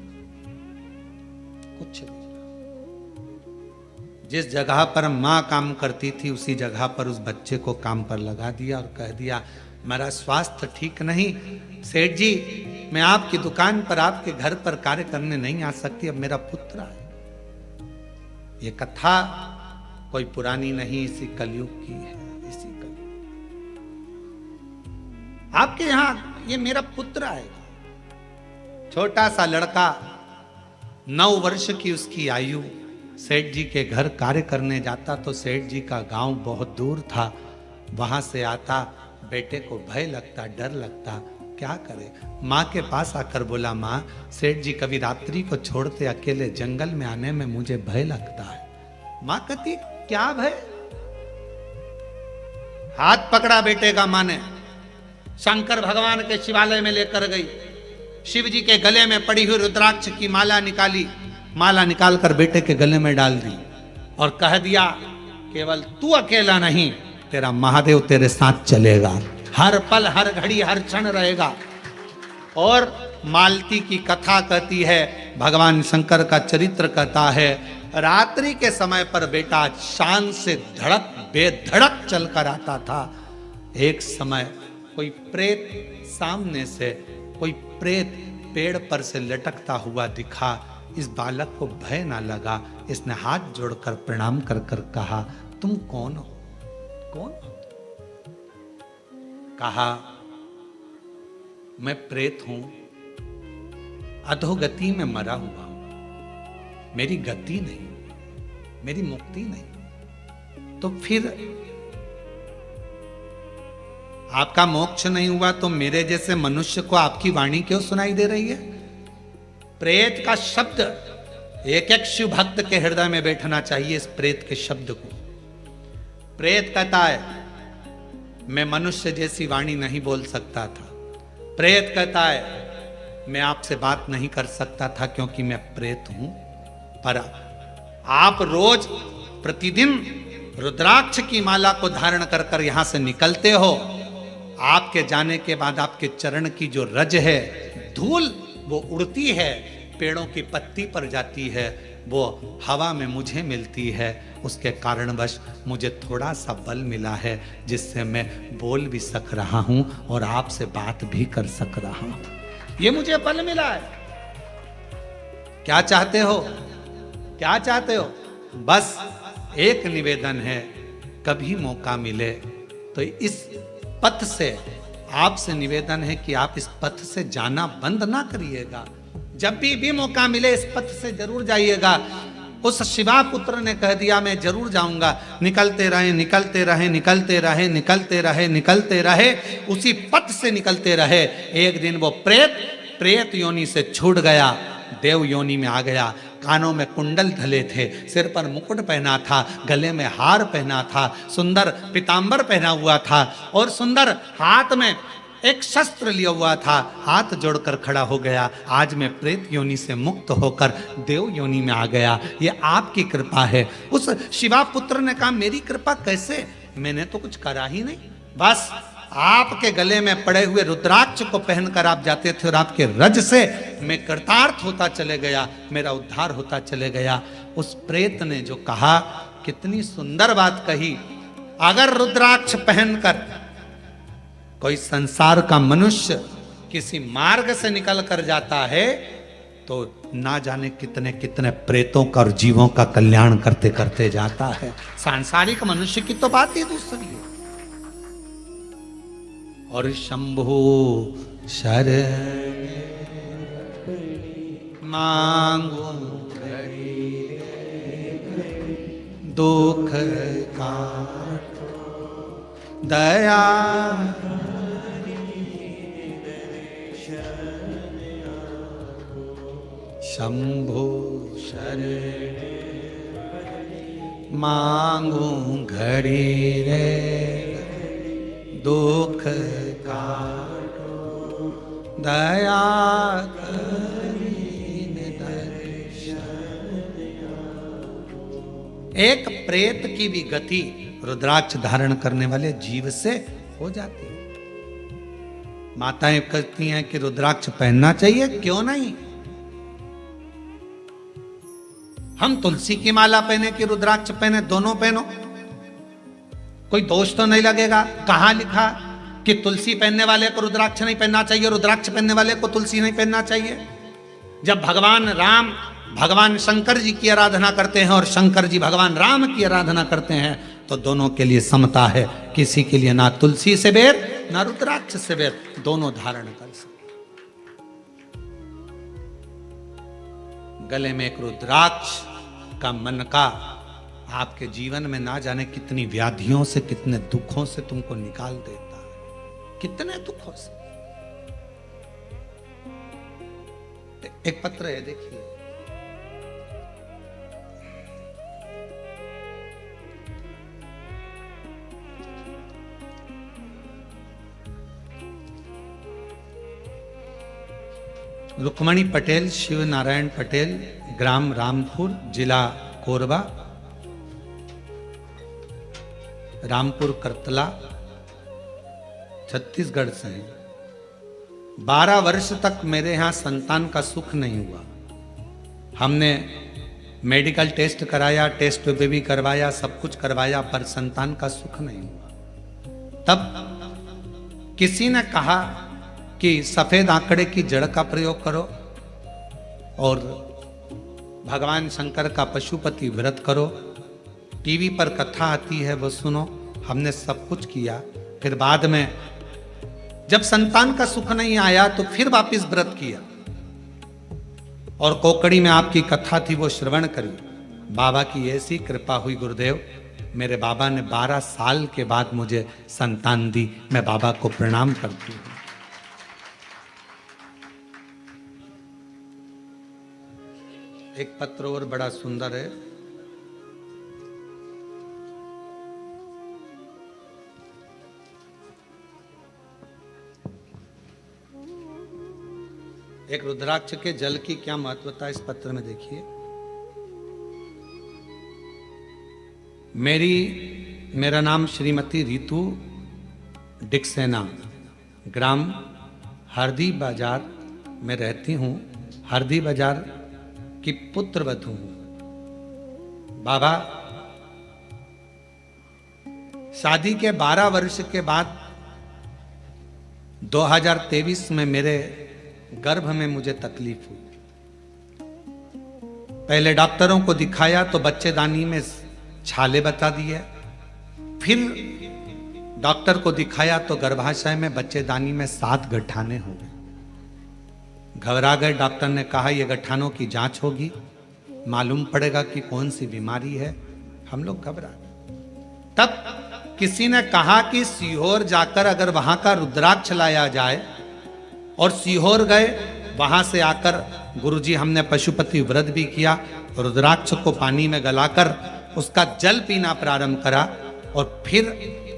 जिस जगह पर माँ काम करती थी उसी जगह पर उस बच्चे को काम पर लगा दिया और कह दिया मेरा स्वास्थ्य ठीक नहीं, सेठ जी मैं आपकी दुकान पर, आपके घर पर कार्य करने नहीं आ सकती, अब मेरा पुत्र है। ये कथा कोई पुरानी नहीं, इसी कलयुग की है, इसी कलयुग। आपके यहां ये मेरा पुत्र आएगा। छोटा सा लड़का, 9 वर्ष की उसकी आयु, सेठ जी के घर कार्य करने जाता तो सेठ जी का गांव बहुत दूर था। वहां से आता, बेटे को भय लगता, डर लगता, क्या करे। माँ के पास आकर बोला माँ, सेठ जी कभी रात्रि को छोड़ते अकेले जंगल में आने में मुझे भय लगता है। माँ कहती क्या भय? हाथ पकड़ा बेटे का माँ ने, शंकर भगवान के शिवालय में लेकर गई। शिव जी के गले में पड़ी हुई रुद्राक्ष की माला निकाली, माला निकालकर बेटे के गले में डाल दी और कह दिया केवल तू अकेला नहीं, तेरा महादेव तेरे साथ चलेगा, हर पल हर घड़ी हर क्षण रहेगा। और मालती की कथा कहती है, भगवान शंकर का चरित्र कहता है, रात्रि के समय पर बेटा शान से धड़क बेधड़क चलकर आता था। एक समय कोई प्रेत सामने से, कोई प्रेत पेड़ पर से लटकता हुआ दिखा। इस बालक को भय ना लगा, इसने हाथ जोड़कर प्रणाम कर कर कहा तुम कौन हो? कौन? कहा मैं प्रेत हूं, अधोगति में मरा हुआ हूं, मेरी गति नहीं, मेरी मुक्ति नहीं। तो फिर आपका मोक्ष नहीं हुआ तो मेरे जैसे मनुष्य को आपकी वाणी क्यों सुनाई दे रही है? प्रेत का शब्द एक एक शिव भक्त के हृदय में बैठना चाहिए। इस प्रेत के शब्द को, प्रेत कहता है मैं मनुष्य जैसी वाणी नहीं बोल सकता था। प्रेत कहता है मैं आपसे बात नहीं कर सकता था क्योंकि मैं प्रेत हूं। पर आप रोज प्रतिदिन रुद्राक्ष की माला को धारण कर कर यहां से निकलते हो। आपके जाने के बाद आपके चरण की जो रज है, धूल, वो उड़ती है, पेड़ों की पत्ती पर जाती है, वो हवा में मुझे मिलती है। उसके कारणवश मुझे थोड़ा सा बल मिला है जिससे मैं बोल भी सक रहा हूं और आपसे बात भी कर सक रहा हूं। ये मुझे बल मिला है। क्या चाहते हो? क्या चाहते हो? बस एक निवेदन है, कभी मौका मिले तो इस पथ से आपसे निवेदन है कि आप इस पथ से जाना बंद ना करिएगा। जब भी मौका मिले इस पथ से जरूर जाइएगा। उस शिवा पुत्र ने कह दिया मैं जरूर जाऊंगा। निकलते रहे निकलते रहे निकलते रहे निकलते रहे निकलते रहे, उसी पथ से निकलते रहे। एक दिन वो प्रेत योनि से छूट गया, देव योनि में आ गया। कानों में कुंडल धले थे, सिर पर मुकुट पहना था, गले में हार पहना था, सुंदर पीतांबर पहना हुआ था और सुंदर हाथ में एक शस्त्र लिया हुआ था। हाथ जोड़कर खड़ा हो गया, आज मैं प्रेत योनि से मुक्त होकर देव योनि में आ गया, ये आपकी कृपा है। उस शिवा पुत्र ने कहा मेरी कृपा कैसे, मैंने तो कुछ करा ही नहीं, बस आपके गले में पड़े हुए रुद्राक्ष को पहनकर आप जाते थे और आपके रज से मैं कृतार्थ होता चले गया, मेरा उद्धार होता चले गया। उस प्रेत ने जो कहा, कितनी सुंदर बात कही। अगर रुद्राक्ष पहनकर कोई संसार का मनुष्य किसी मार्ग से निकल कर जाता है तो ना जाने कितने कितने प्रेतों का और जीवों का कल्याण करते करते जाता है। सांसारिक मनुष्य की तो बात ही दूसरी है। और शंभु शरण मांगो दुख काटो दया, शंभु शरण मांगू घड़ी रे दुख काटो दया करीन दर्शन। एक प्रेत की भी गति रुद्राक्ष धारण करने वाले जीव से हो जाती है। माताएं कहती हैं कि रुद्राक्ष पहनना चाहिए, क्यों नहीं। हम तुलसी की माला पहने कि रुद्राक्ष पहने, दोनों पहनो, कोई दोष तो नहीं लगेगा। कहां लिखा कि तुलसी पहनने वाले को रुद्राक्ष नहीं पहनना चाहिए, रुद्राक्ष पहनने वाले को तुलसी नहीं पहनना चाहिए। जब भगवान राम भगवान शंकर जी की आराधना करते हैं और शंकर जी भगवान राम की आराधना करते हैं तो दोनों के लिए समता है, किसी के लिए ना तुलसी से बैर ना रुद्राक्ष से बैर, दोनों धारण कर सकते। गले में एक रुद्राक्ष का मन का आपके जीवन में ना जाने कितनी व्याधियों से, कितने दुखों से तुमको निकाल देता है, कितने दुखों से। एक पत्र है, देखिए। रुक्मणी पटेल, शिव नारायण पटेल, ग्राम रामपुर, जिला कोरबा, रामपुर करतला, छत्तीसगढ़ से हैं। 12 वर्ष तक मेरे यहाँ संतान का सुख नहीं हुआ। हमने मेडिकल टेस्ट कराया, टेस्ट बेबी करवाया, सब कुछ करवाया, पर संतान का सुख नहीं हुआ। तब किसी ने कहा कि सफेद आंकड़े की जड़ का प्रयोग करो और भगवान शंकर का पशुपति व्रत करो, टीवी पर कथा आती है वो सुनो। हमने सब कुछ किया, फिर बाद में जब संतान का सुख नहीं आया तो फिर वापस व्रत किया और कोकड़ी में आपकी कथा थी वो श्रवण करी। बाबा की ऐसी कृपा हुई गुरुदेव, मेरे बाबा ने 12 साल के बाद मुझे संतान दी। मैं बाबा को प्रणाम करती हूँ। एक पत्र और बड़ा सुंदर है। एक रुद्राक्ष के जल की क्या महत्वता इस पत्र में देखिए। मेरा नाम श्रीमती रितु डिक्सेना, ग्राम हरदी बाजार में रहती हूँ। हरदी बाजार की पुत्रवधू हूँ। बाबा, शादी के 12 वर्ष के बाद 2023 में मेरे गर्भ में मुझे तकलीफ हुई। पहले डॉक्टरों को दिखाया तो बच्चेदानी में छाले बता दिए, फिर डॉक्टर को दिखाया तो गर्भाशय में बच्चेदानी में 7 गठाने हो गए। घबरा गए। डॉक्टर ने कहा ये गठानों की जांच होगी, मालूम पड़ेगा कि कौन सी बीमारी है। हम लोग घबरा गए। तब किसी ने कहा कि सीहोर जाकर अगर वहां का रुद्राक्ष लाया जाए, और सीहोर गए। वहां से आकर गुरुजी हमने पशुपति व्रत भी किया, रुद्राक्ष को पानी में गलाकर उसका जल पीना प्रारंभ करा। और फिर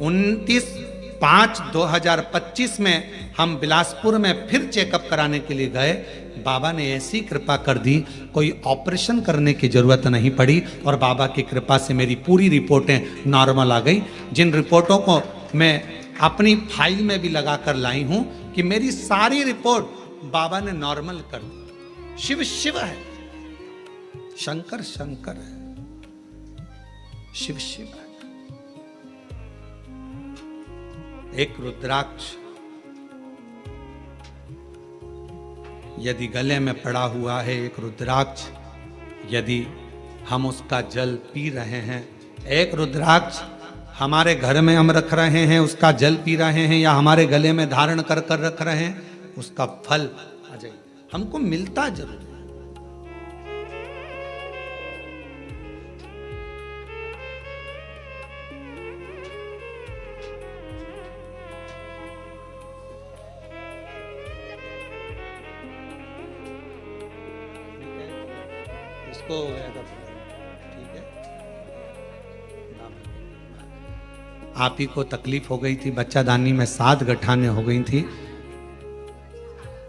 29/5/2025 में हम बिलासपुर में फिर चेकअप कराने के लिए गए। बाबा ने ऐसी कृपा कर दी, कोई ऑपरेशन करने की जरूरत नहीं पड़ी, और बाबा की कृपा से मेरी पूरी रिपोर्टें नॉर्मल आ गई। जिन रिपोर्टों को मैं अपनी फाइल में भी लगाकर लाई हूं कि मेरी सारी रिपोर्ट बाबा ने नॉर्मल कर दी। शिव शिव है, शंकर शंकर है, शिव शिव है। एक रुद्राक्ष यदि गले में पड़ा हुआ है, एक रुद्राक्ष यदि हम उसका जल पी रहे हैं, एक रुद्राक्ष हमारे घर में हम रख रहे हैं, उसका जल पी रहे हैं, या हमारे गले में धारण कर कर रख रहे हैं, उसका फल आ जाए हमको मिलता जरूर है। इसको ठीक है। आप ही को तकलीफ हो गई थी, बच्चादानी में 7 गठाने हो गई थी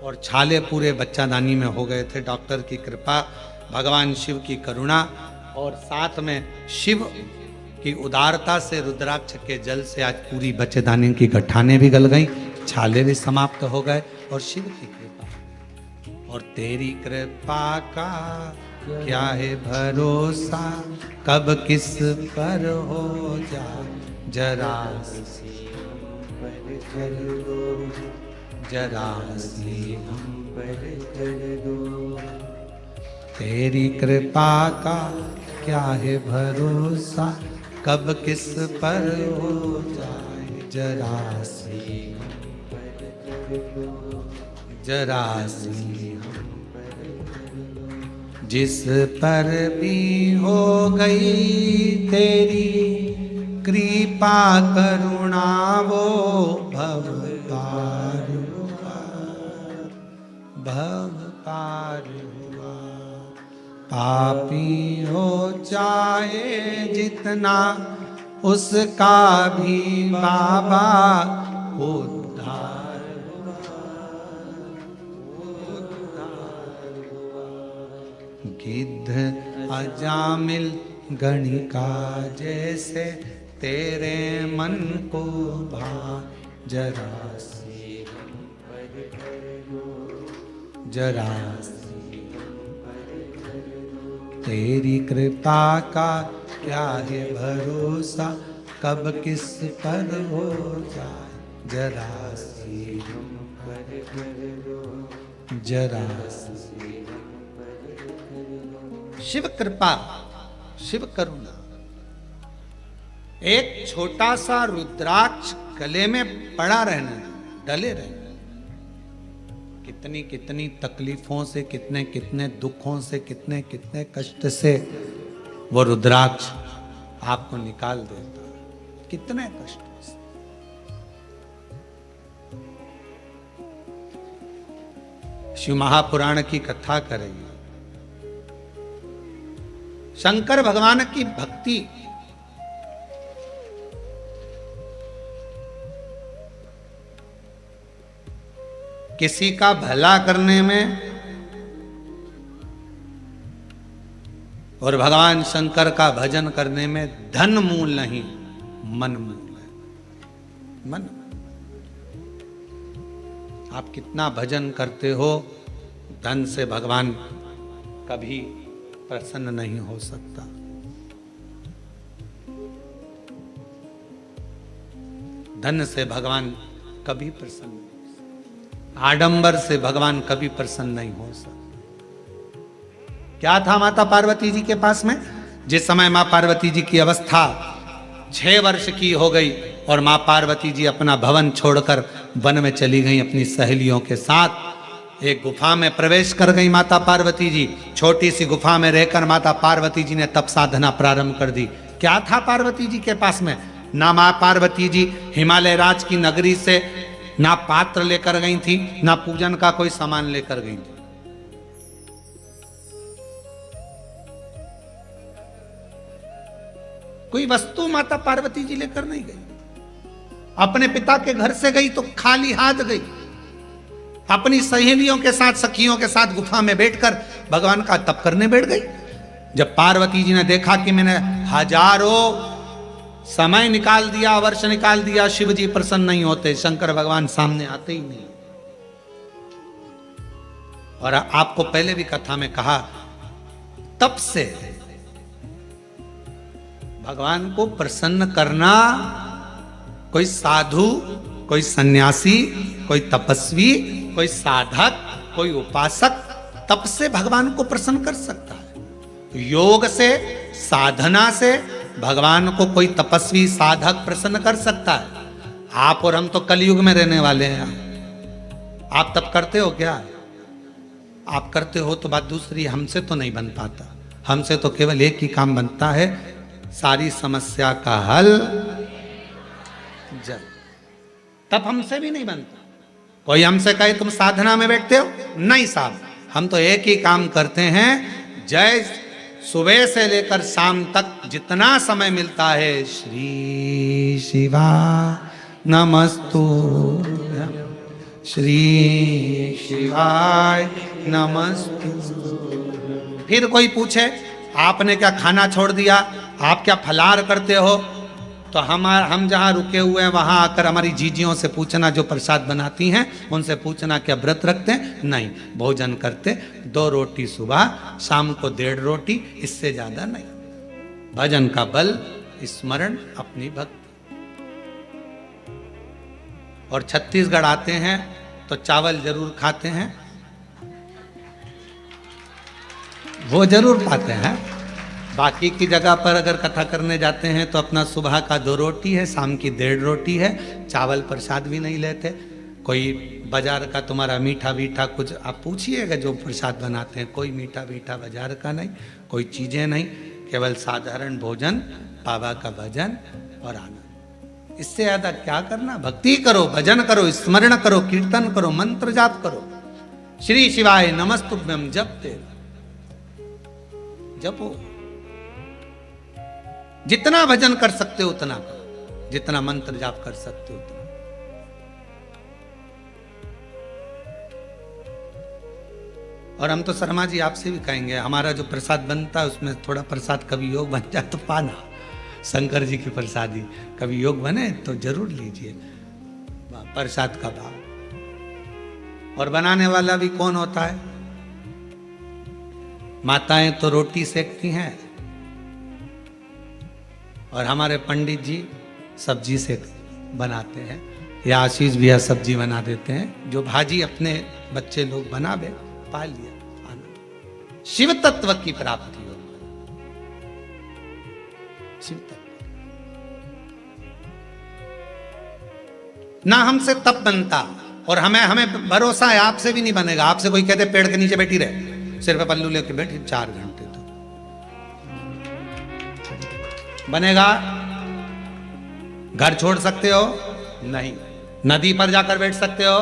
और छाले पूरे बच्चादानी में हो गए थे। डॉक्टर की कृपा, भगवान शिव की करुणा और साथ में शिव की उदारता से रुद्राक्ष के जल से आज पूरी बच्चेदानी की गठाने भी गल गई, छाले भी समाप्त हो गए, और शिव की कृपा। और तेरी कृपा का क्या है भरोसा, कब किस पर हो जाए, जरा सी हम पर कर दो, जरा सी हम पर कर दो। तेरी कृपा का क्या है भरोसा, कब किस पर हो जाए, जरा सी हम पर कर दो, जरा सी हम पर कर दो। जिस पर भी हो गई तेरी कृपा करुणा, वो भव पार हुआ, भव पार हुआ। पापी हो चाहे जितना, उसका भी बाबा उद्धार हुआ, उद्धार हुआ। गिद्ध अजामिल गणिका जैसे तेरे मन को भा, जरा सी हम पर कर दो, जरा सी हम पर कर दो। तेरी कृपा का क्या है भरोसा, कब किस पर हो जाए, जरा सी हम पर कर दो, जरा सी हम पर कर दो। शिव कृपा, शिव करुणा। एक छोटा सा रुद्राक्ष गले में पड़ा रहना, डले रहना, कितनी कितनी तकलीफों से, कितने कितने दुखों से, कितने कितने कष्ट से वो रुद्राक्ष आपको निकाल देता, कितने कष्टों से। शिव महापुराण की कथा करेंगे, शंकर भगवान की भक्ति, किसी का भला करने में, और भगवान शंकर का भजन करने में धन मूल नहीं, मन मूल है। मन, आप कितना भजन करते हो, धन से भगवान कभी प्रसन्न नहीं हो सकता। धन से भगवान कभी प्रसन्न नहीं, आडंबर से भगवान कभी प्रसन्न नहीं हो सकता। क्या था माता पार्वती जी के पास में? जिस समय मां पार्वती जी की अवस्था 6 वर्ष की हो गई और मां पार्वती जी अपना भवन छोड़कर वन में चली गई अपनी सहेलियों के साथ, एक गुफा में प्रवेश कर गई माता पार्वती जी। छोटी सी गुफा में रहकर माता पार्वती जी ने तप साधना प्रारंभ कर दी। क्या था पार्वती जी के पास में? ना माँ पार्वती जी हिमालय राज की नगरी से ना पात्र लेकर गई थी, ना पूजन का कोई सामान लेकर गई थी। कोई वस्तु माता पार्वती जी लेकर नहीं गई। अपने पिता के घर से गई तो खाली हाथ गई। अपनी सहेलियों के साथ, सखियों के साथ गुफा में बैठकर भगवान का तप करने बैठ गई। जब पार्वती जी ने देखा कि मैंने हजारों समय निकाल दिया, वर्ष निकाल दिया, शिव जी प्रसन्न नहीं होते, शंकर भगवान सामने आते ही नहीं। और आपको पहले भी कथा में कहा, तप से भगवान को प्रसन्न करना कोई साधु, कोई सन्यासी, कोई तपस्वी, कोई साधक, कोई उपासक तप से भगवान को प्रसन्न कर सकता है। योग से, साधना से भगवान को कोई तपस्वी, साधक प्रसन्न कर सकता है। आप और हम तो कलयुग में रहने वाले हैं। आप तप करते हो क्या? आप करते हो तो बात दूसरी, हमसे तो नहीं बन पाता। हमसे तो केवल एक ही काम बनता है, सारी समस्या का हल जल। तब हमसे भी नहीं बनता। कोई हमसे कहे तुम साधना में बैठते हो, नहीं साहब, हम तो एक ही काम करते हैं। जय सुबह से लेकर शाम तक जितना समय मिलता है, श्री शिवा नमस्तु, श्री शिवाय नमस्तु। फिर कोई पूछे आपने क्या खाना छोड़ दिया, आप क्या फलाहार करते हो, तो हम जहाँ रुके हुए हैं वहाँ आकर हमारी जीजियों से पूछना, जो प्रसाद बनाती हैं उनसे पूछना क्या व्रत रखते हैं? नहीं, भोजन करते 2 रोटी सुबह, शाम को 1.5 रोटी, इससे ज़्यादा नहीं। भजन का बल, स्मरण, अपनी भक्ति। और छत्तीसगढ़ आते हैं तो चावल जरूर खाते हैं, वो जरूर पाते हैं। बाकी की जगह पर अगर कथा करने जाते हैं तो अपना सुबह का 2 रोटी है, शाम की 1.5 रोटी है, चावल प्रसाद भी नहीं लेते। कोई बाजार का तुम्हारा मीठा मीठा कुछ आप पूछिएगा, जो प्रसाद बनाते हैं कोई मीठा मीठा बाजार का नहीं, कोई चीज़ें नहीं, केवल साधारण भोजन, बाबा का भजन और आनंद। इससे ज़्यादा क्या करना? भक्ति करो, भजन करो, स्मरण करो, कीर्तन करो, मंत्र जाप करो, श्री शिवाय नमस्तुभ्यम जपते जपो। जितना भजन कर सकते हो उतना करो, जितना मंत्र जाप कर सकते हो उतना। और हम तो शर्मा जी आपसे भी कहेंगे, हमारा जो प्रसाद बनता है उसमें थोड़ा प्रसाद कभी योग बन जाए तो पाना। शंकर जी की प्रसादी कभी योग बने तो जरूर लीजिए, प्रसाद का भाव। और बनाने वाला भी कौन होता है? माताएं तो रोटी सेकती हैं और हमारे पंडित जी सब्जी से बनाते हैं, या आशीष भैया सब्जी बना देते हैं। जो भाजी अपने बच्चे लोग बनावे, पा लिया आनंद। शिव तत्व की प्राप्ति हो, शिव तत्व। ना हमसे तप बनता, और हमें भरोसा है आपसे भी नहीं बनेगा। आपसे कोई कहते पेड़ के नीचे बैठी रहे, सिर पे पल्लू लेके बैठी 4 घंटे, तो बनेगा? घर छोड़ सकते हो? नहीं। नदी पर जाकर बैठ सकते हो?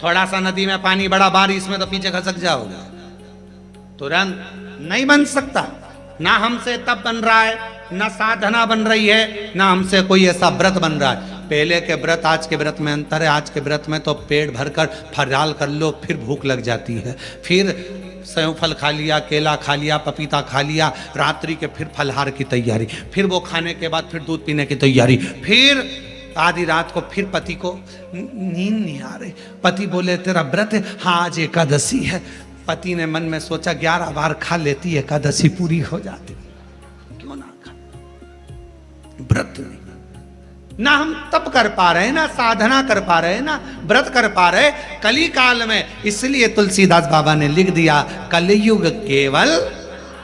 थोड़ा सा नदी में पानी बड़ा बारिश में तो पीछे खसक जाओगे, तुरंत नहीं बन सकता। ना हमसे तप बन रहा है, ना साधना बन रही है, ना हमसे कोई ऐसा व्रत बन रहा है। पहले के व्रत आज के व्रत में अंतर है। आज के व्रत में तो पेट भरकर फराल कर लो, फिर भूख लग जाती है, फिर सेव फल खा लिया, केला खा लिया, पपीता खा लिया, रात्रि के फिर फलहार की तैयारी, फिर वो खाने के बाद फिर दूध पीने की तैयारी, फिर आधी रात को फिर पति को नींद नहीं आ रही, पति बोले तेरा व्रत है, हाँ आज एकादशी है। पति ने मन में सोचा 11 बार खा लेती, एकादशी पूरी हो जाती, क्यों ना खा। व्रत नहीं, ना हम तप कर पा रहे, ना साधना कर पा रहे, ना व्रत कर पा रहे कली काल में। इसलिए तुलसीदास बाबा ने लिख दिया, कलयुग केवल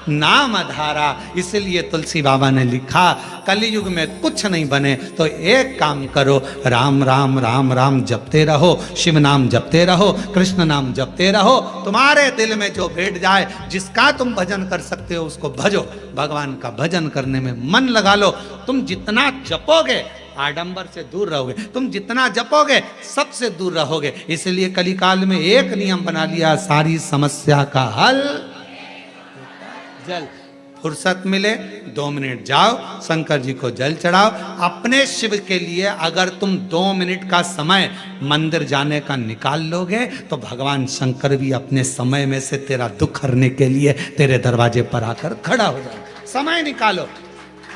नाम धारा। इसलिए तुलसी बाबा ने लिखा कलयुग में कुछ नहीं बने तो एक काम करो, राम राम राम राम जपते रहो, शिव नाम जपते रहो, कृष्ण नाम जपते रहो। तुम्हारे दिल में जो बैठ जाए, जिसका तुम भजन कर सकते हो उसको भजो। भगवान का भजन करने में मन लगा लो। तुम जितना जपोगे आडंबर से दूर रहोगे, तुम जितना जपोगे सबसे दूर रहोगे। इसलिए कलिकाल में एक नियम बना लिया, सारी समस्या का हल जल। फुर्सत मिले 2 मिनट जाओ शंकर जी को जल चढ़ाओ। अपने शिव के लिए अगर तुम 2 मिनट का समय मंदिर जाने का निकाल लोगे तो भगवान शंकर भी अपने समय में से तेरा दुख हरने के लिए तेरे दरवाजे पर आकर खड़ा हो जाए। समय निकालो।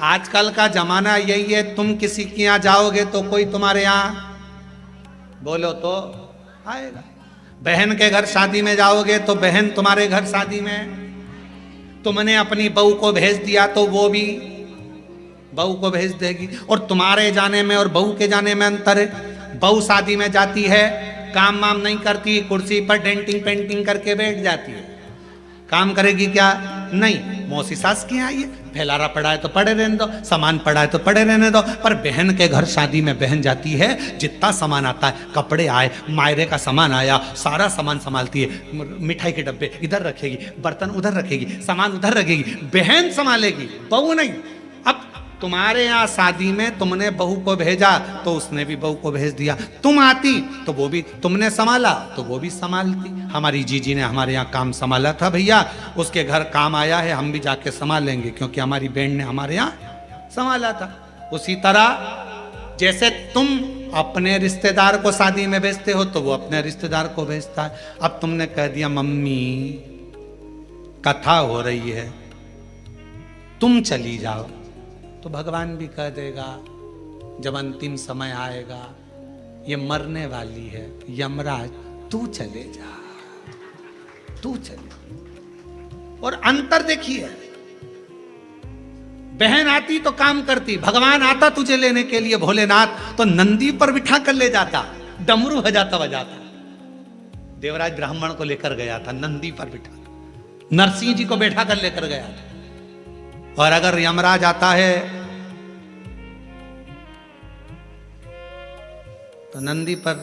आजकल का जमाना यही है, तुम किसी के यहाँ जाओगे तो कोई तुम्हारे यहाँ बोलो तो आएगा। बहन के घर शादी में जाओगे तो बहन तुम्हारे घर शादी में, तुमने अपनी बहू को भेज दिया तो वो भी बहू को भेज देगी। और तुम्हारे जाने में और बहू के जाने में अंतर है। बहू शादी में जाती है, काम वाम नहीं करती, कुर्सी पर डेंटिंग पेंटिंग करके बैठ जाती है। काम करेगी क्या? नहीं। मौसी सास की आई है, फैलारा पड़ा है तो पड़े रहने दो, सामान पड़ा है तो पड़े रहने दो। पर बहन के घर शादी में बहन जाती है, जितना सामान आता है, कपड़े आए, मायरे का सामान आया, सारा सामान संभालती है। मिठाई के डब्बे इधर रखेगी, बर्तन उधर रखेगी, सामान उधर रखेगी, बहन संभालेगी, बहू नहीं। अब तुम्हारे यहाँ शादी में तुमने बहू को भेजा तो उसने भी बहू को भेज दिया। तुम आती तो वो भी, तुमने संभाला तो वो भी संभालती। हमारी जीजी ने हमारे यहाँ काम संभाला था भैया, उसके घर काम आया है, हम भी जाके संभालेंगे क्योंकि हमारी बहन ने हमारे यहाँ संभाला था। उसी तरह जैसे तुम अपने रिश्तेदार को शादी में भेजते हो तो वो अपने रिश्तेदार को भेजता है। अब तुमने कह दिया मम्मी कथा हो रही है तुम चली जाओ, तो भगवान भी कह देगा जब अंतिम समय आएगा, ये मरने वाली है, यमराज तू चले जा, तू चले। और अंतर देखिए, बहन आती तो काम करती, भगवान आता तुझे लेने के लिए भोलेनाथ तो नंदी पर बिठा कर ले जाता, डमरू बजाता बजाता। देवराज ब्राह्मण को लेकर गया था नंदी पर बिठा, नरसिंह जी को बैठा कर लेकर गया था। और अगर यमराज आता है तो नंदी पर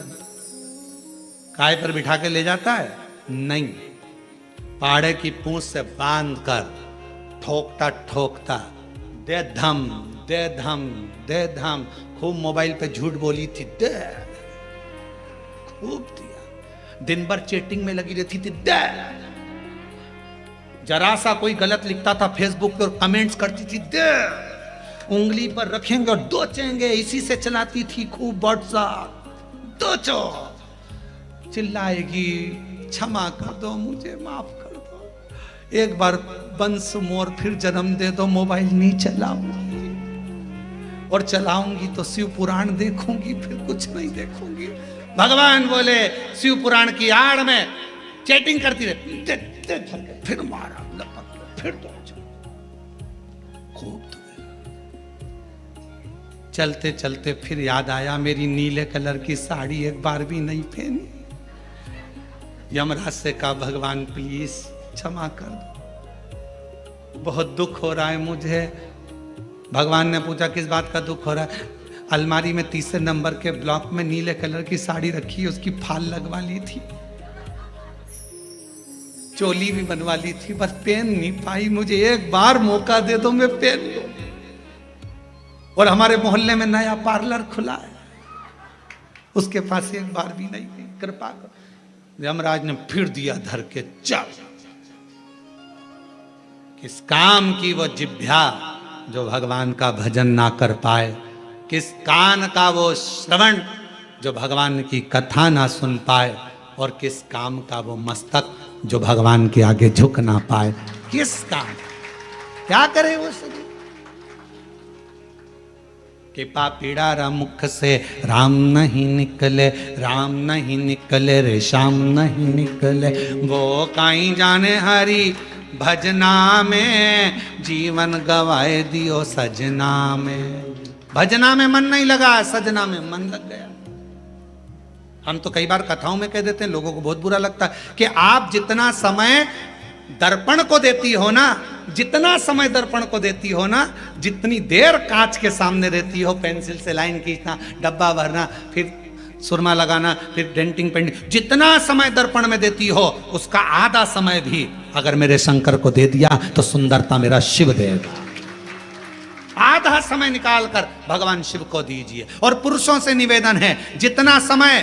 काय पर बिठा के ले जाता है? नहीं, पाड़े की पूंछ से बांध कर ठोकता ठोकता दे धम दे धम दे धम। खूब मोबाइल पे झूठ बोली थी, दे खूब दिया। दिन भर चैटिंग में लगी रहती थी, दे। जरा सा कोई गलत लिखता था फेसबुक पर कमेंट्स करती थी, दे। उंगली पर रखेंगे और दोचेंगे, इसी से चलाती थी खूब व्हाट्सएप। दोचो, चिल्लाएगी क्षमा कर दो, मुझे माफ कर दो, एक बार बंस मोर फिर जन्म दे दो, मोबाइल नहीं चलाऊंगी, और चलाऊंगी तो शिव पुराण देखूंगी, फिर कुछ नहीं देखूंगी। भगवान बोले शिव पुराण की आड़ में चैटिंग करती रहती, फिर मारा लपक, फिर तो खूब तो। चलते चलते फिर याद आया मेरी नीले कलर की साड़ी एक बार भी नहीं पहनी। यमराज से कहा भगवान प्लीज क्षमा कर दो, बहुत दुख हो रहा है मुझे। भगवान ने पूछा किस बात का दुख हो रहा है? अलमारी में 3 नंबर के ब्लॉक में नीले कलर की साड़ी रखी, उसकी फाल लगवा ली थी, चोली भी बनवा ली थी, बस पहन नहीं पाई। मुझे एक बार मौका दे दो, मैं पहन लूं। और हमारे मोहल्ले में नया पार्लर खुला है, उसके पास एक बार भी नहीं गई, कृपा करो। यमराज ने फिर दिया धर के, चल। किस काम की वो जिह्वा जो भगवान का भजन ना कर पाए, किस कान का वो श्रवण जो भगवान की कथा ना सुन पाए, और किस काम का वो मस्तक जो भगवान के आगे झुक ना पाए। किस काम, क्या करे वो शरीर? कि पापीड़ा मुख से राम नहीं निकले, राम नहीं निकले रे श्याम नहीं निकले। वो काई जाने हरि भजना में, जीवन गवाए दियो सजना में। भजना में मन नहीं लगा, सजना में मन लग गया। हम तो कई बार कथाओं में कह देते हैं, लोगों को बहुत बुरा लगता है कि आप जितना समय दर्पण को देती हो ना, जितना समय दर्पण को देती हो ना, जितनी देर कांच के सामने रहती हो, पेंसिल से लाइन खींचना, डब्बा भरना, फिर सुरमा लगाना, फिर डेंटिंग पेंटिंग, जितना समय दर्पण में देती हो उसका आधा समय भी अगर मेरे शंकर को दे दिया तो सुंदरता मेरा शिव देगा। आधा समय निकालकर भगवान शिव को दीजिए। और पुरुषों से निवेदन है, जितना समय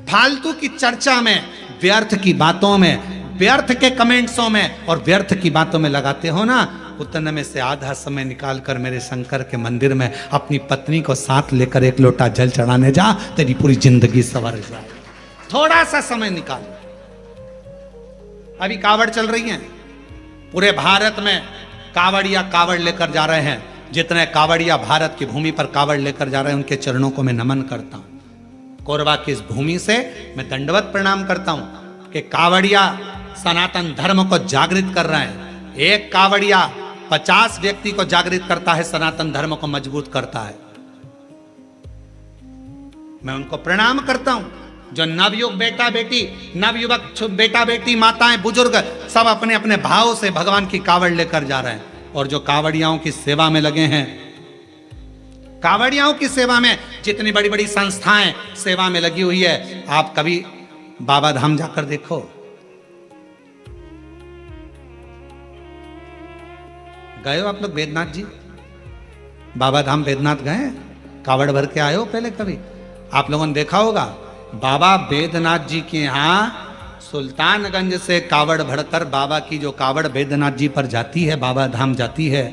फालतू की चर्चा में, व्यर्थ की बातों में, व्यर्थ के कमेंट्सों में और व्यर्थ की बातों में लगाते हो ना, उतने में से आधा समय निकालकर मेरे शंकर के मंदिर में अपनी पत्नी को साथ लेकर एक लोटा जल चढ़ाने जा, तेरी पूरी जिंदगी संवर जाए। थोड़ा सा समय निकाल। अभी कावड़ चल रही है, पूरे भारत में कावड़िया कावड़ लेकर जा रहे हैं। जितने कावड़िया भारत की भूमि पर कावड़ लेकर जा रहे हैं, उनके चरणों को मैं नमन करता हूं। कोरबा की इस भूमि से मैं दंडवत प्रणाम करता हूं कि कावड़िया सनातन धर्म को जागृत कर रहे हैं। एक कावड़िया 50 व्यक्ति को जागृत करता है, सनातन धर्म को मजबूत करता है। मैं उनको प्रणाम करता हूं। जो नवयुग बेटा बेटी, नवयुवक बेटा बेटी, माताएं, बुजुर्ग सब अपने अपने भाव से भगवान की कावड़ लेकर जा रहे हैं। और जो कावड़ियाओं की सेवा में लगे हैं, कावड़ियाओं की सेवा में जितनी बड़ी बड़ी संस्थाएं सेवा में लगी हुई है, आप कभी बाबा धाम जाकर देखो। गए हो आप लोग बैद्यनाथ जी? बाबा धाम बैद्यनाथ गए? कावड़ भर के आए हो पहले कभी? आप लोगों ने देखा होगा, बाबा बैद्यनाथ जी के यहाँ सुल्तानगंज से कावड़ भरकर बाबा की जो कावड़ बैद्यनाथ जी पर जाती है, बाबा धाम जाती है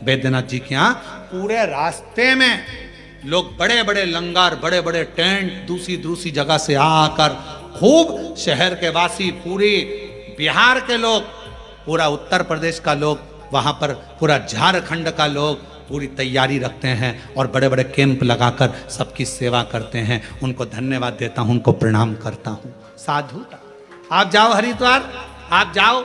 बैद्यनाथ जी के यहाँ, पूरे रास्ते में लोग बड़े बड़े लंगर, बड़े बड़े टेंट दूसरी दूसरी जगह से आकर, खूब शहर के वासी, पूरी बिहार के लोग, पूरा उत्तर प्रदेश का लोग, वहाँ पर पूरा झारखंड का लोग पूरी तैयारी रखते हैं और बड़े बड़े कैंप लगाकर सबकी सेवा करते हैं। उनको धन्यवाद देता हूँ, उनको प्रणाम करता हूँ। साधुता। आप जाओ हरिद्वार, आप जाओ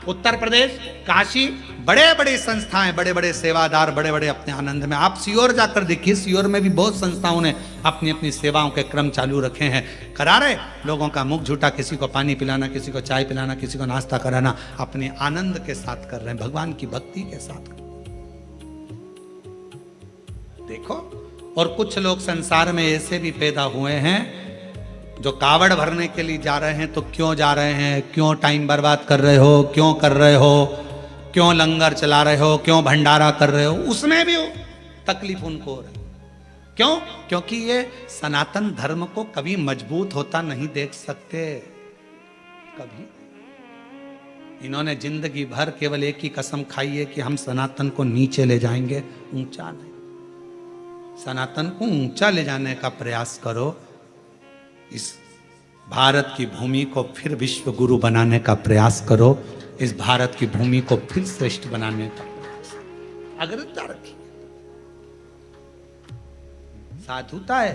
उत्तर प्रदेश, काशी, बड़े बड़े संस्थाएं, बड़े बड़े सेवादार, बड़े बड़े अपने आनंद में। आप सीहोर जाकर देखिए, सीहोर में भी बहुत संस्थाओं ने अपनी अपनी सेवाओं के क्रम चालू रखे हैं। करा रहे लोगों का मुख झूठा, किसी को पानी पिलाना, किसी को चाय पिलाना, किसी को नाश्ता कराना, अपने आनंद के साथ कर रहे हैं, भगवान की भक्ति के साथ। देखो, और कुछ लोग संसार में ऐसे भी पैदा हुए हैं जो कावड़ भरने के लिए जा रहे हैं। तो क्यों जा रहे हैं? क्यों टाइम बर्बाद कर रहे हो? क्यों कर रहे हो? क्यों लंगर चला रहे हो? क्यों भंडारा कर रहे हो? उसमें भी तकलीफ उनको हो रही। क्यों? क्योंकि ये सनातन धर्म को कभी मजबूत होता नहीं देख सकते। कभी इन्होंने जिंदगी भर केवल एक ही कसम खाई है कि हम सनातन को नीचे ले जाएंगे, ऊंचा नहीं। सनातन को ऊंचा ले जाने का प्रयास करो। इस भारत की भूमि को फिर विश्व गुरु बनाने का प्रयास करो। इस भारत की भूमि को फिर श्रेष्ठ बनाने का प्रयास अग्रता रखिए। साधुता है।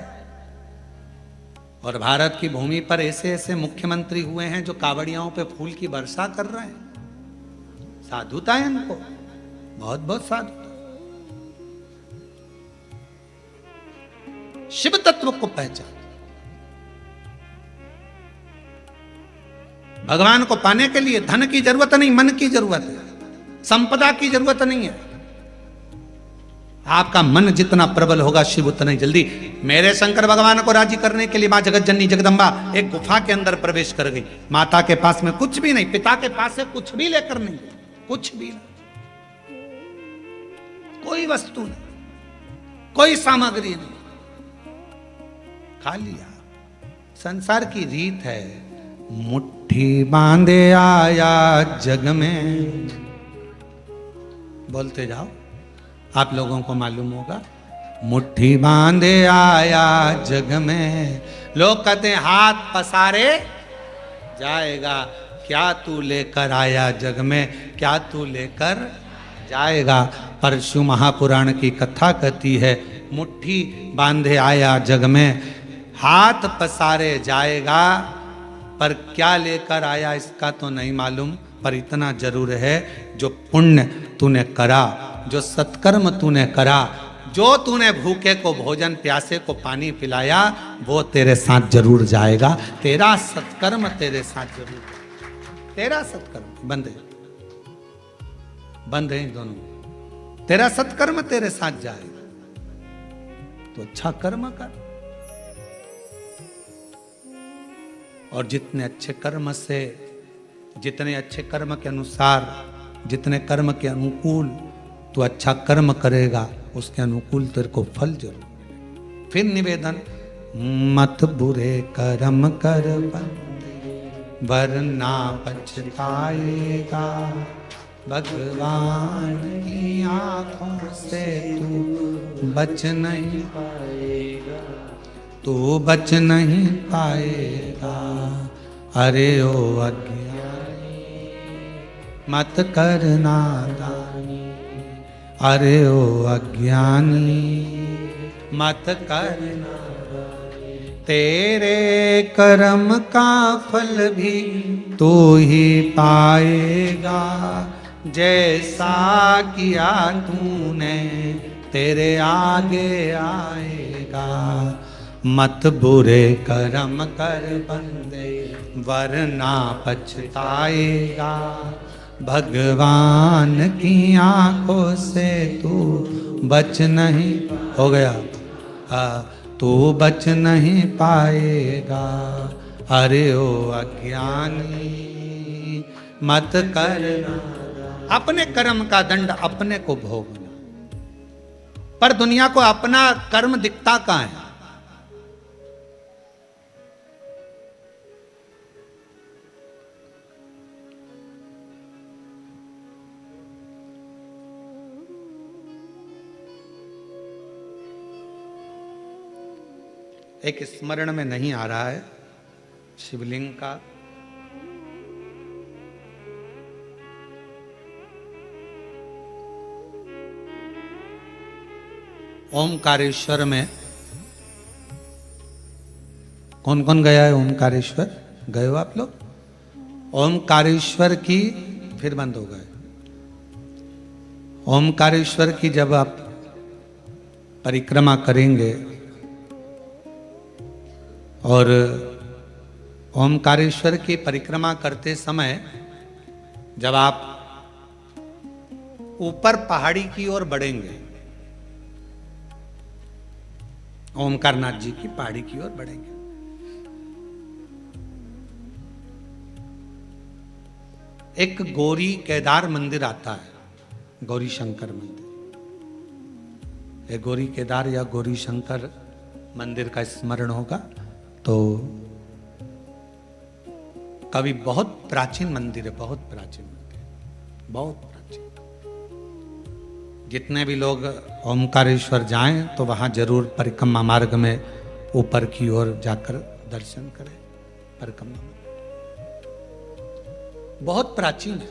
और भारत की भूमि पर ऐसे ऐसे मुख्यमंत्री हुए हैं जो कावड़ियाओं पे फूल की वर्षा कर रहे हैं। साधुता है इनको, बहुत बहुत साधुता। शिव तत्व को पहचान। भगवान को पाने के लिए धन की जरूरत नहीं, मन की जरूरत है, संपदा की जरूरत नहीं है। आपका मन जितना प्रबल होगा, शिव उतना ही जल्दी। मेरे शंकर भगवान को राजी करने के लिए मां जगत जननी जगदम्बा एक गुफा के अंदर प्रवेश कर गई। माता के पास में कुछ भी नहीं, पिता के पास से कुछ भी लेकर नहीं, कुछ भी नहीं, कोई वस्तु नहीं, कोई सामग्री नहीं, खा लिया। संसार की रीत है, मुट्ठी बांधे आया जग में। बोलते जाओ, आप लोगों को मालूम होगा। मुट्ठी बांधे आया जग में, लोग कहते हैं हाथ पसारे जाएगा। क्या तू लेकर आया जग में, क्या तू लेकर जाएगा? परशु महापुराण की कथा कहती है, मुट्ठी बांधे आया जग में, हाथ पसारे जाएगा, पर क्या लेकर आया इसका तो नहीं मालूम। पर इतना जरूर है, जो पुण्य तूने करा, जो सत्कर्म तूने करा, जो तूने भूखे को भोजन, प्यासे को पानी पिलाया, वो तेरे साथ जरूर जाएगा। तेरा सत्कर्म तेरे साथ जरूर, तेरा सत्कर्म बंदे। बंद हैं दोनों। तेरा सत्कर्म तेरे साथ जाएगा, तो अच्छा कर्म कर। और जितने अच्छे कर्म से, जितने अच्छे कर्म के अनुसार, जितने कर्म के अनुकूल तो अच्छा कर्म करेगा, उसके अनुकूल तेरे को फल जरूर मिलेगा। फिर निवेदन, मत बुरे कर्म कर बंदे, वरना पछताएगा। भगवान की आंखों से तू बच नहीं पाएगा, तू बच नहीं पाएगा। अरे ओ अज्ञानी मत करना दानी, अरे ओ अज्ञानी मत करना। तेरे कर्म का फल भी तू ही पाएगा, जैसा किया तूने तेरे आगे आएगा। मत बुरे कर्म कर बंदे, वरना पछताएगा। भगवान की आंखों से तू बच नहीं, हो गया, तू बच नहीं पाएगा। अरे ओ अज्ञानी मत करना। अपने कर्म का दंड अपने को भोगना, पर दुनिया को अपना कर्म दिखता कहाँ है? एक स्मरण में नहीं आ रहा है शिवलिंग का, ओमकारेश्वर में कौन कौन गया है? ओमकारेश्वर गए हो आप लोग? ओमकारेश्वर की, फिर बंद हो गए। ओमकारेश्वर की जब आप परिक्रमा करेंगे और ओमकारेश्वर की परिक्रमा करते समय जब आप ऊपर पहाड़ी की ओर बढ़ेंगे, ओमकारनाथ जी की पहाड़ी की ओर बढ़ेंगे, एक गौरी केदार मंदिर आता है, गौरी शंकर मंदिर। एक गौरी केदार या गौरी शंकर मंदिर का स्मरण होगा तो कभी, बहुत प्राचीन मंदिर है, बहुत प्राचीन मंदिर, बहुत प्राचीन। जितने भी लोग ओमकारेश्वर जाएं तो वहां जरूर परिक्रमा मार्ग में ऊपर की ओर जाकर दर्शन करें। परिक्रमा बहुत प्राचीन है,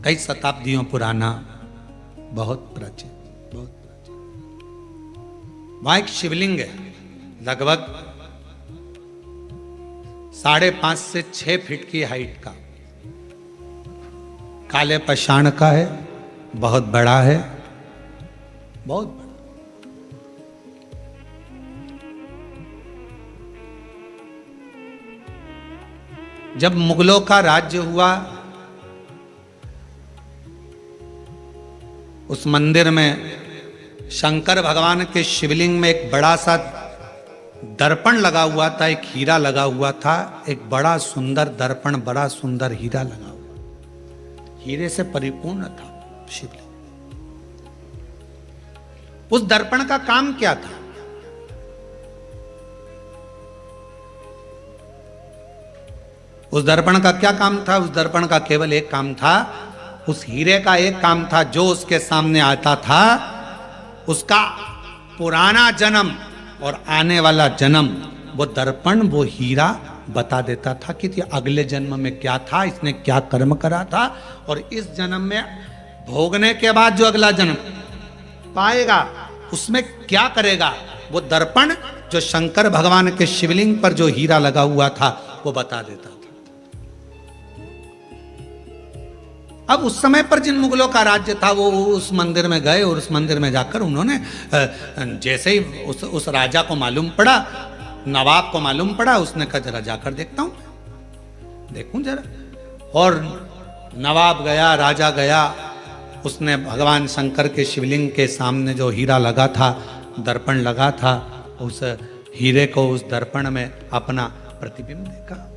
कई शताब्दियों पुराना, बहुत प्राचीन, बहुत प्राचीन। वहां एक शिवलिंग है, लगभग 5.5 से 6 फीट की हाइट का, काले पाषाण का है, बहुत बड़ा है, बहुत बड़ा। जब मुगलों का राज्य हुआ, उस मंदिर में शंकर भगवान के शिवलिंग में एक बड़ा सा दर्पण लगा हुआ था, एक हीरा लगा हुआ था, एक बड़ा सुंदर दर्पण, बड़ा सुंदर हीरा लगा हुआ, हीरे से परिपूर्ण था शिवलिंग। उस दर्पण का काम क्या था? उस दर्पण का क्या काम था? उस दर्पण का केवल एक काम था, उस हीरे का एक काम था, जो उसके सामने आता था उसका पुराना जन्म और आने वाला जन्म, वो दर्पण, वो हीरा बता देता था कि अगले जन्म में क्या था, इसने क्या कर्म करा था, और इस जन्म में भोगने के बाद जो अगला जन्म पाएगा उसमें क्या करेगा। वो दर्पण जो शंकर भगवान के शिवलिंग पर जो हीरा लगा हुआ था वो बता देता था। अब उस समय पर जिन मुगलों का राज्य था वो उस मंदिर में गए और उस मंदिर में जाकर उन्होंने जैसे ही उस राजा को मालूम पड़ा, नवाब को मालूम पड़ा, उसने कहा जरा जाकर देखता हूं, देखूं जरा। और नवाब गया, राजा गया, उसने भगवान शंकर के शिवलिंग के सामने जो हीरा लगा था, दर्पण लगा था, उस हीरे को उस दर्पण में अपना प्रतिबिंब देखा।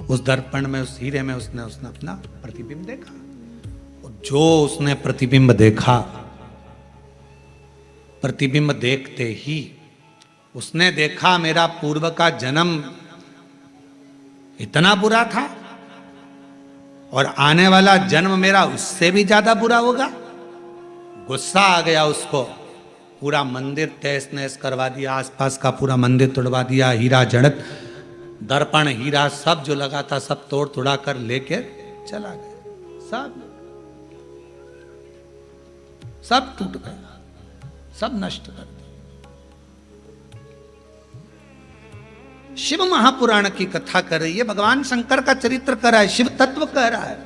उस दर्पण में, उस हीरे में उसने अपना प्रतिबिंब देखा। जो उसने प्रतिबिंब देखा, प्रतिबिंब देखते ही उसने देखा मेरा पूर्व का जन्म इतना बुरा था और आने वाला जन्म मेरा उससे भी ज्यादा बुरा होगा। गुस्सा आ गया उसको, पूरा मंदिर तहस नहस करवा दिया, आसपास का पूरा मंदिर तोड़वा दिया, हीरा जड़त, दर्पण हीरा सब जो लगा था सब तोड़ तोड़ा कर लेके चला गया। सब टूट गया, सब नष्ट कर दिया। शिव महापुराण की कथा कर रही है, भगवान शंकर का चरित्र कर रहा है, शिव तत्व कह रहा है।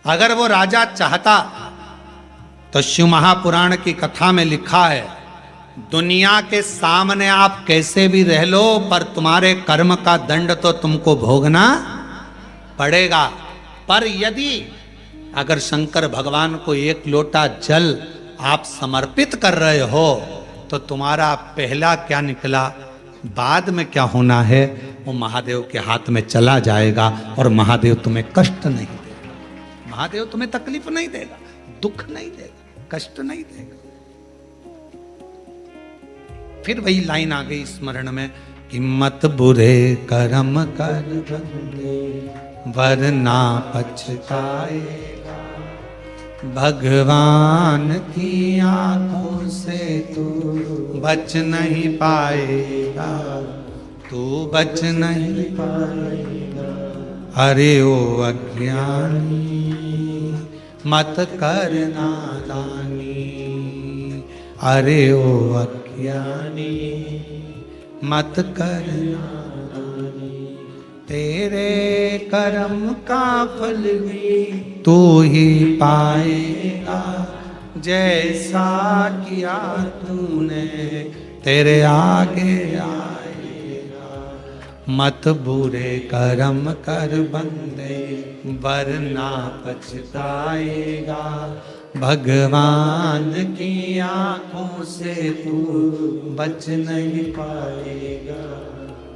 अगर वो राजा चाहता तो शिव महापुराण की कथा में लिखा है, दुनिया के सामने आप कैसे भी रह लो पर तुम्हारे कर्म का दंड तो तुमको भोगना पड़ेगा। पर यदि अगर शंकर भगवान को एक लोटा जल आप समर्पित कर रहे हो तो तुम्हारा पहला क्या निकला, बाद में क्या होना है, वो महादेव के हाथ में चला जाएगा और महादेव तुम्हें कष्ट नहीं देगा। महादेव तुम्हें तकलीफ नहीं देगा, दुख नहीं देगा, कष्ट नहीं देगा। फिर वही लाइन आ गई स्मरण में कि मत बुरे कर्म कर बंदे वरना पछताएगा, भगवान की आंखों से तू बच नहीं पाएगा, तू बच नहीं पाएगा। अरे ओ अज्ञानी मत कर नादानी, अरे ओ अज्ञानी मत कर नादानी, तेरे कर्म का फल भी तू ही पाएगा, जैसा किया तूने तेरे आगे आएगा। मत बुरे कर्म कर बंदे वरना पछताएगा, भगवान की आंखों से तू बच नहीं पाएगा,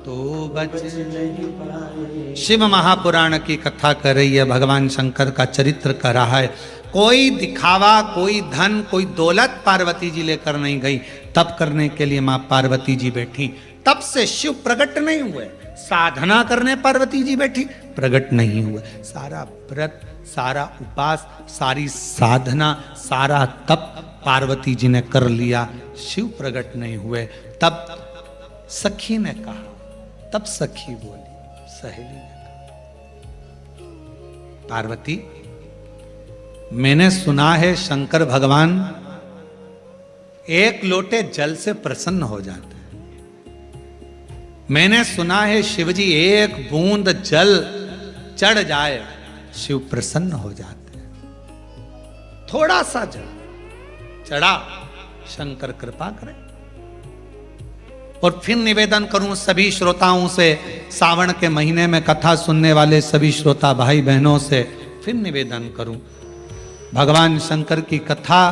तो बच नहीं पाएगा। शिव महापुराण की कथा कर रही है, भगवान शंकर का चरित्र कर रहा है। कोई दिखावा, कोई धन, कोई दौलत पार्वती जी लेकर नहीं गई। तप करने के लिए मां पार्वती जी बैठी, तब से शिव प्रकट नहीं हुए। साधना करने पार्वती जी बैठी, प्रकट नहीं हुए। सारा व्रत, सारा उपास, सारी साधना, सारा तप पार्वती जी ने कर लिया, शिव प्रकट नहीं हुए। तब सखी ने कहा, तब सखी बोली, सहेली ने कहा, पार्वती मैंने सुना है शंकर भगवान एक लोटे जल से प्रसन्न हो जाते हैं। मैंने सुना है शिवजी एक बूंद जल चढ़ जाए शिव प्रसन्न हो जाते हैं। थोड़ा सा जल चढ़ा, शंकर कृपा करें। और फिर निवेदन करूं सभी श्रोताओं से, सावन के महीने में कथा सुनने वाले सभी श्रोता भाई बहनों से फिर निवेदन करूं, भगवान शंकर की कथा,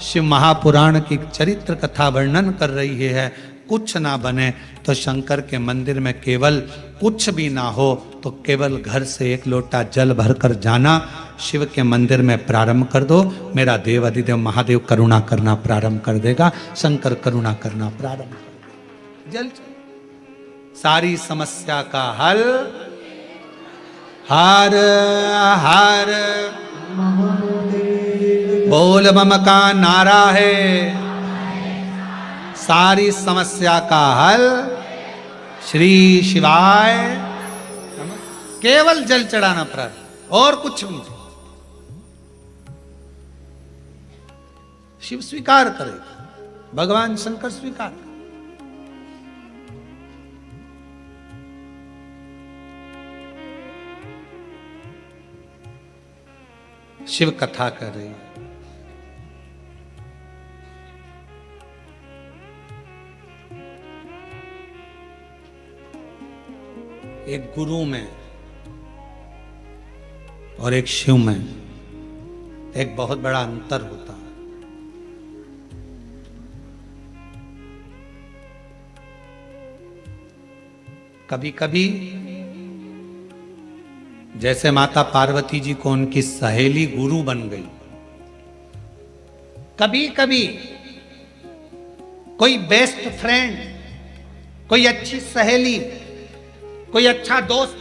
शिव महापुराण की चरित्र कथा वर्णन कर रही है। कुछ ना बने तो शंकर के मंदिर में केवल कुछ भी ना हो तो केवल घर से एक लोटा जल भरकर जाना, शिव के मंदिर में प्रारंभ कर दो। मेरा देव अधिदेव महादेव करुणा करना प्रारंभ कर देगा, शंकर करुणा करना प्रारंभ कर देगा। जल सारी समस्या का हल हर हर बोल बम का नारा है, सारी समस्या का हल श्री शिवाय। केवल जल चढ़ाना प्रारंभ, और कुछ भी नहीं। शिव स्वीकार करेगा, भगवान शंकर स्वीकार करेगा। शिव कथा कर रही है। एक गुरु में और एक शिव में एक बहुत बड़ा अंतर होता है। कभी कभी जैसे माता पार्वती जी को उनकी सहेली गुरु बन गई, कभी कभी कोई बेस्ट फ्रेंड, कोई अच्छी सहेली, कोई अच्छा दोस्त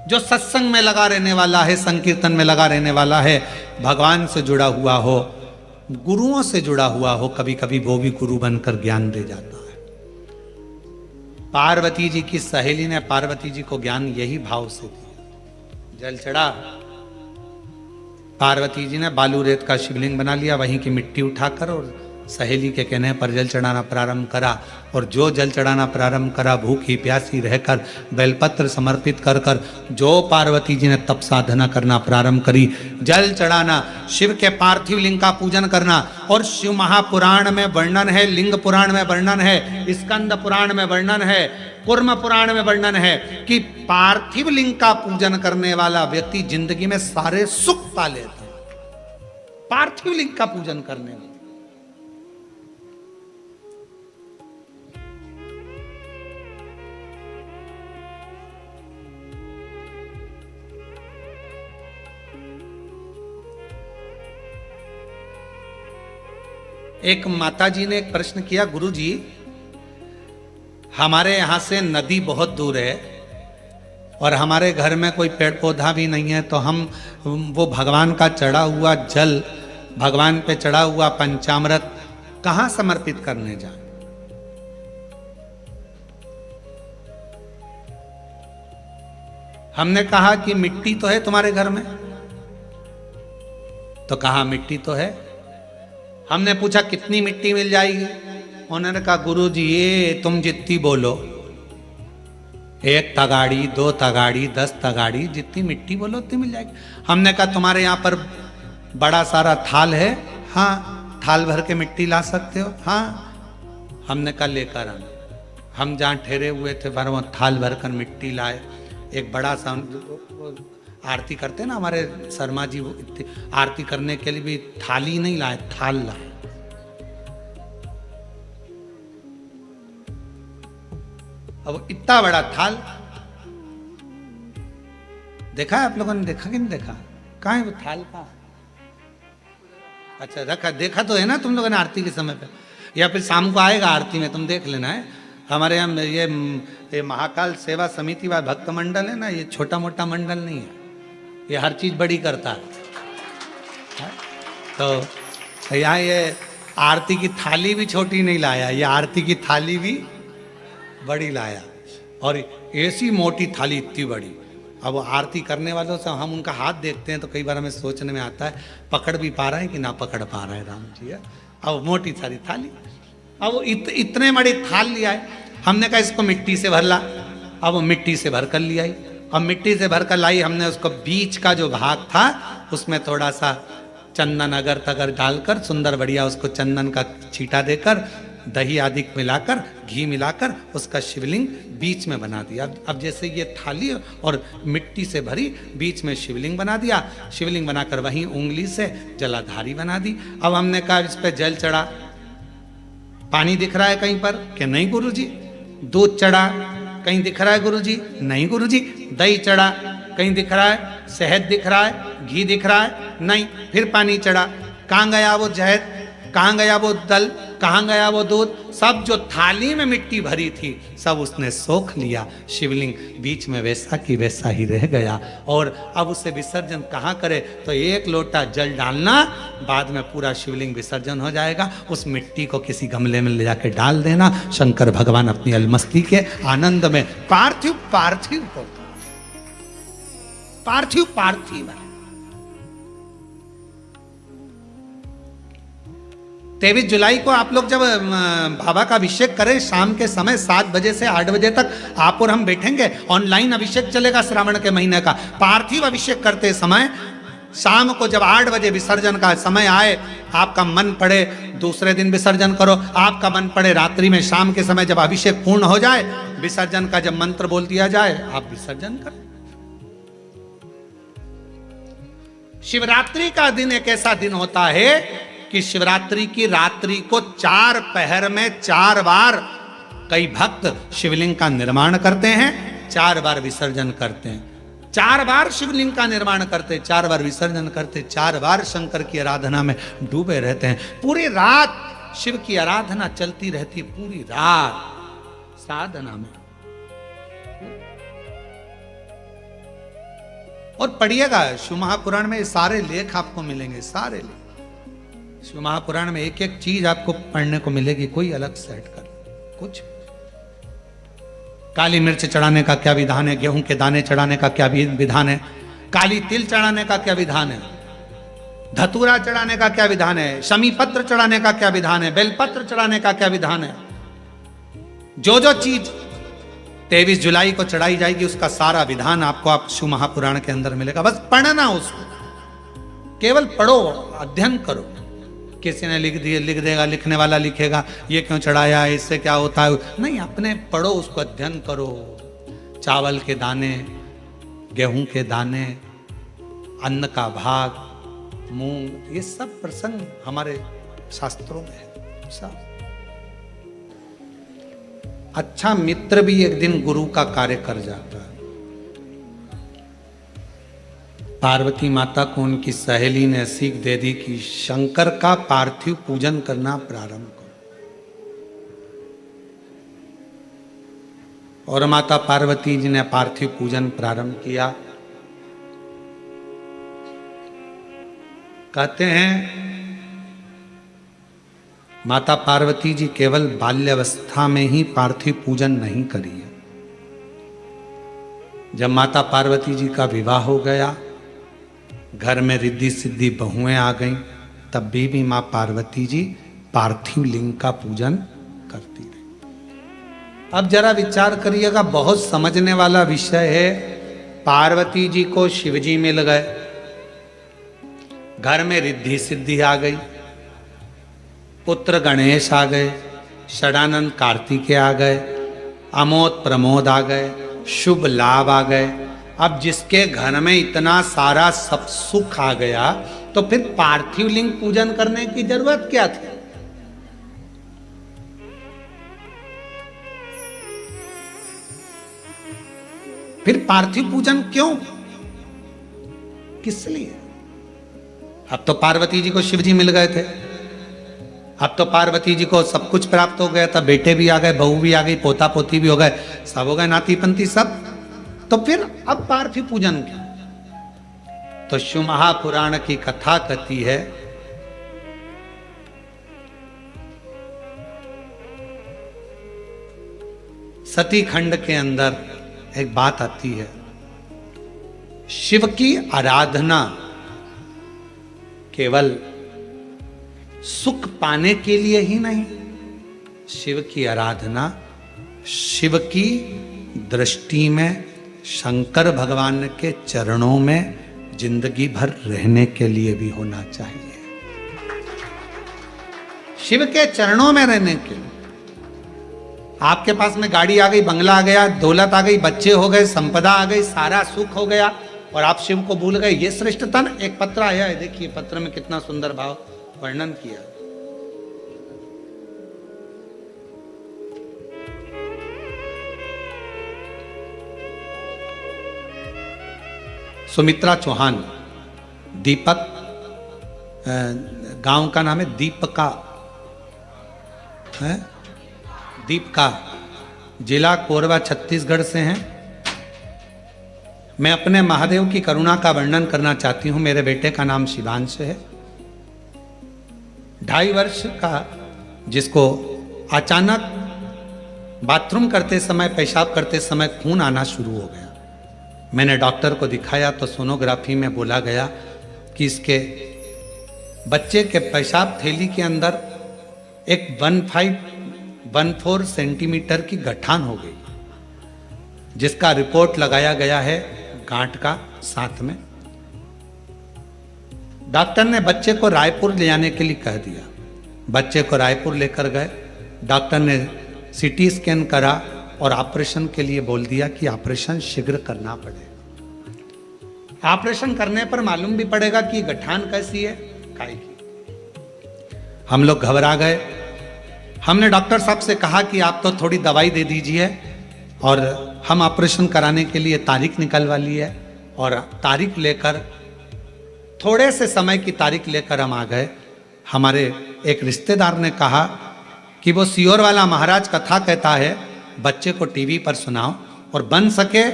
जो सत्संग में लगा रहने वाला है, संकीर्तन में लगा रहने वाला है, भगवान से जुड़ा हुआ हो, गुरुओं से जुड़ा हुआ हो, कभी कभी वो भी गुरु बनकर ज्ञान दे जाता है। पार्वती जी की सहेली ने पार्वती जी को ज्ञान यही भाव से दिया। जल चढ़ा, पार्वती जी ने बालू रेत का शिवलिंग बना लिया, वहीं की मिट्टी उठाकर और सहेली के कहने पर जल चढ़ाना प्रारंभ करा। और जो जल चढ़ाना प्रारंभ करा, भूखी प्यासी रहकर बेलपत्र समर्पित कर कर जो पार्वती जी ने तप साधना करना प्रारंभ करी, जल चढ़ाना, शिव के पार्थिव लिंग का पूजन करना। और शिव महापुराण में वर्णन है, लिंग पुराण में वर्णन है, स्कंद पुराण में वर्णन है, कुर्म पुराण में वर्णन है कि पार्थिव लिंग का पूजन करने वाला व्यक्ति जिंदगी में सारे सुख पा लेता है। पार्थिव लिंग का पूजन करने वाला। एक माता जी ने एक प्रश्न किया, गुरु जी हमारे यहां से नदी बहुत दूर है और हमारे घर में कोई पेड़ पौधा भी नहीं है, तो हम वो भगवान का चढ़ा हुआ जल, भगवान पे चढ़ा हुआ पंचामृत कहां समर्पित करने जाए? हमने कहा कि मिट्टी तो है तुम्हारे घर में, तो कहा मिट्टी तो है। हमने पूछा कितनी मिट्टी मिल जाएगी? उन्होंने कहा गुरु जी ये तुम जितनी बोलो, 1 तगाड़ी 2 तगाड़ी 10 तगाड़ी, जितनी मिट्टी बोलो उतनी मिल जाएगी। हमने कहा तुम्हारे यहाँ पर बड़ा सारा थाल है? हाँ। थाल भर के मिट्टी ला सकते हो? हाँ। हमने कहा लेकर आना। हम जहाँ ठहरे हुए थे पर वो थाल भरकर मिट्टी लाए। एक बड़ा सा आरती करते ना हमारे शर्मा जी, वो आरती करने के लिए भी थाली नहीं लाए, थाल लाए। अब इतना बड़ा थाल देखा है आप लोगों ने? देखा कि नहीं देखा? कहाँ है वो थाल का? अच्छा रखा, देखा तो है ना तुम लोगों ने आरती के समय पे, या फिर शाम को आएगा आरती में, तुम देख लेना है। हमारे यहाँ ये महाकाल सेवा समिति व भक्त मंडल है ना, ये छोटा मोटा मंडल नहीं है, ये हर चीज बड़ी करता है। तो यहाँ ये आरती की थाली भी छोटी नहीं लाया, ये आरती की थाली भी बड़ी लाया, और ऐसी मोटी थाली इतनी बड़ी। अब वो आरती करने वालों से हम उनका हाथ देखते हैं तो कई बार हमें सोचने में आता है पकड़ भी पा रहा है कि ना पकड़ पा रहा है राम जी है। अब मोटी सारी थाली, अब वो इतने बड़ी थाल लिया है। हमने कहा इसको मिट्टी से भर ला। अब वो मिट्टी से भर कर लिया। अब मिट्टी से भर कर लाई, हमने उसको बीच का जो भाग था उसमें थोड़ा सा चंदन अगर तगर डालकर, सुंदर बढ़िया उसको चंदन का छींटा देकर, दही आदि मिलाकर, घी मिलाकर उसका शिवलिंग बीच में बना दिया। अब जैसे ये थाली और मिट्टी से भरी, बीच में शिवलिंग बना दिया। शिवलिंग बनाकर वहीं उंगली से जलाधारी बना दी। अब हमने कहा इस पे जल चढ़ा, पानी दिख रहा है कहीं पर? कि नहीं गुरुजी। दूध चढ़ा, कहीं दिख रहा है गुरुजी? नहीं गुरुजी। दही चढ़ा, कहीं दिख रहा है? शहद दिख रहा है? घी दिख रहा है? नहीं। फिर पानी चढ़ा, कहाँ गया वो शहद? कहाँ गया वो दल? कहाँ गया वो दूध? सब जो थाली में मिट्टी भरी थी सब उसने सोख लिया। शिवलिंग बीच में वैसा की वैसा ही रह गया। और अब उसे विसर्जन कहाँ करे? तो 1 लोटा जल डालना, बाद में पूरा शिवलिंग विसर्जन हो जाएगा। उस मिट्टी को किसी गमले में ले जाके डाल देना। शंकर भगवान अपनी अलमस्ती के आनंद में पार्थिव पार्थिव हो, पार्थिव पार्थिव है। 23 जुलाई को आप लोग जब बाबा का अभिषेक करें, शाम के समय 7 बजे से 8 बजे तक आप और हम बैठेंगे। ऑनलाइन अभिषेक चलेगा श्रावण के महीने का। पार्थिव अभिषेक करते समय शाम को जब 8 बजे विसर्जन का समय आए, आपका मन पड़े दूसरे दिन विसर्जन करो, आपका मन पड़े रात्रि में, शाम के समय जब अभिषेक पूर्ण हो जाए, विसर्जन का जब मंत्र बोल दिया जाए, आप विसर्जन करें। शिवरात्रि का दिन एक ऐसा दिन होता है कि शिवरात्रि की रात्रि को 4 पहर में 4 बार कई भक्त शिवलिंग का निर्माण करते हैं, 4 बार विसर्जन करते हैं। 4 बार शिवलिंग का निर्माण करते, 4 बार विसर्जन करते, 4 बार शंकर की आराधना में डूबे रहते हैं। पूरी रात शिव की आराधना चलती रहती, पूरी रात साधना में। और पढ़िएगा शिव महापुराण में सारे लेख आपको मिलेंगे, सारे लेख शिव महापुराण में एक एक चीज आपको पढ़ने को मिलेगी, कोई अलग सेट कर कुछ। काली मिर्च चढ़ाने का क्या विधान है, गेहूं के दाने चढ़ाने का क्या विधान है, काली तिल चढ़ाने का क्या विधान है, धतूरा चढ़ाने का क्या विधान है, शमी पत्र चढ़ाने का क्या विधान है, बेलपत्र चढ़ाने का क्या विधान है। जो चीज 23 जुलाई को चढ़ाई जाएगी उसका सारा विधान आपको आप शिव महापुराण के अंदर मिलेगा। बस पढ़ना उसको, केवल पढ़ो, अध्ययन करो। किसी ने लिख दिए, लिख देगा, लिखने वाला लिखेगा ये क्यों चढ़ाया, इससे क्या होता है, नहीं, अपने पढ़ो, उसको अध्ययन करो। चावल के दाने, गेहूं के दाने, अन्न का भाग, मूंग, ये सब प्रसंग हमारे शास्त्रों में है सब। अच्छा मित्र भी एक दिन गुरु का कार्य कर जाता है। पार्वती माता को उनकी सहेली ने सीख दे दी कि शंकर का पार्थिव पूजन करना प्रारंभ करो। और माता पार्वती जी ने पार्थिव पूजन प्रारंभ किया। कहते हैं माता पार्वती जी केवल बाल्यावस्था में ही पार्थिव पूजन नहीं करी है। जब माता पार्वती जी का विवाह हो गया, घर में रिद्धि सिद्धि बहुएं आ गईं, तब भी मां पार्वती जी पार्थिव लिंग का पूजन करती रही। अब जरा विचार करिएगा, बहुत समझने वाला विषय है। पार्वती जी को शिवजी मिल गए, घर में रिद्धि सिद्धि आ गई, पुत्र गणेश आ गए, षडानंद कार्तिकेय आ गए, अमोद प्रमोद आ गए, शुभ लाभ आ गए। अब जिसके घर में इतना सारा सब सुख आ गया, तो फिर पार्थिव लिंग पूजन करने की जरूरत क्या थी? फिर पार्थिव पूजन क्यों, किस लिए? अब तो पार्वती जी को शिव जी मिल गए थे, अब तो पार्वती जी को सब कुछ प्राप्त हो गया था, बेटे भी आ गए, बहू भी आ गई, पोता पोती भी हो गए, सब हो गए, नाती पंती सब। तो फिर अब पार्थिव पूजन क्यों? तो शिव महापुराण की कथा कहती है, सती खंड के अंदर एक बात आती है, शिव की आराधना केवल सुख पाने के लिए ही नहीं, शिव की आराधना शिव की दृष्टि में शंकर भगवान के चरणों में जिंदगी भर रहने के लिए भी होना चाहिए। शिव के चरणों में रहने के लिए। आपके पास में गाड़ी आ गई, बंगला आ गया, दौलत आ गई, बच्चे हो गए, संपदा आ गई, सारा सुख हो गया, और आप शिव को भूल गए, ये श्रेष्ठता न। एक पत्र आया है, देखिए पत्र में कितना सुंदर भाव वर्णन किया। सुमित्रा चौहान, दीपक, गांव का नाम है दीपका, है दीपका, जिला कोरबा छत्तीसगढ़ से हैं। मैं अपने महादेव की करुणा का वर्णन करना चाहती हूं। मेरे बेटे का नाम शिवांश है, 2.5 वर्ष का, जिसको अचानक बाथरूम करते समय, पेशाब करते समय खून आना शुरू हो गया। मैंने डॉक्टर को दिखाया तो सोनोग्राफी में बोला गया कि इसके बच्चे के पेशाब थैली के अंदर एक 1.5-1.4 सेंटीमीटर की गठान हो गई, जिसका रिपोर्ट लगाया गया है गांठ का साथ में। डॉक्टर ने बच्चे को रायपुर ले जाने के लिए कह दिया। बच्चे को रायपुर लेकर गए। डॉक्टर ने सीटी स्कैन करा और ऑपरेशन के लिए बोल दिया कि ऑपरेशन शीघ्र करना पड़ेगा। ऑपरेशन करने पर मालूम भी पड़ेगा कि गठान कैसी है, काय की। हम लोग घबरा गए। हमने डॉक्टर साहब से कहा कि आप तो थोड़ी दवाई दे दीजिए और हम ऑपरेशन कराने के लिए तारीख निकलवा ली है। और तारीख लेकर, थोड़े से समय की तारीख लेकर हम आ गए। हमारे एक रिश्तेदार ने कहा कि वो सीहोर वाला महाराज कथा कहता है, बच्चे को टीवी पर सुनाओ और बन सके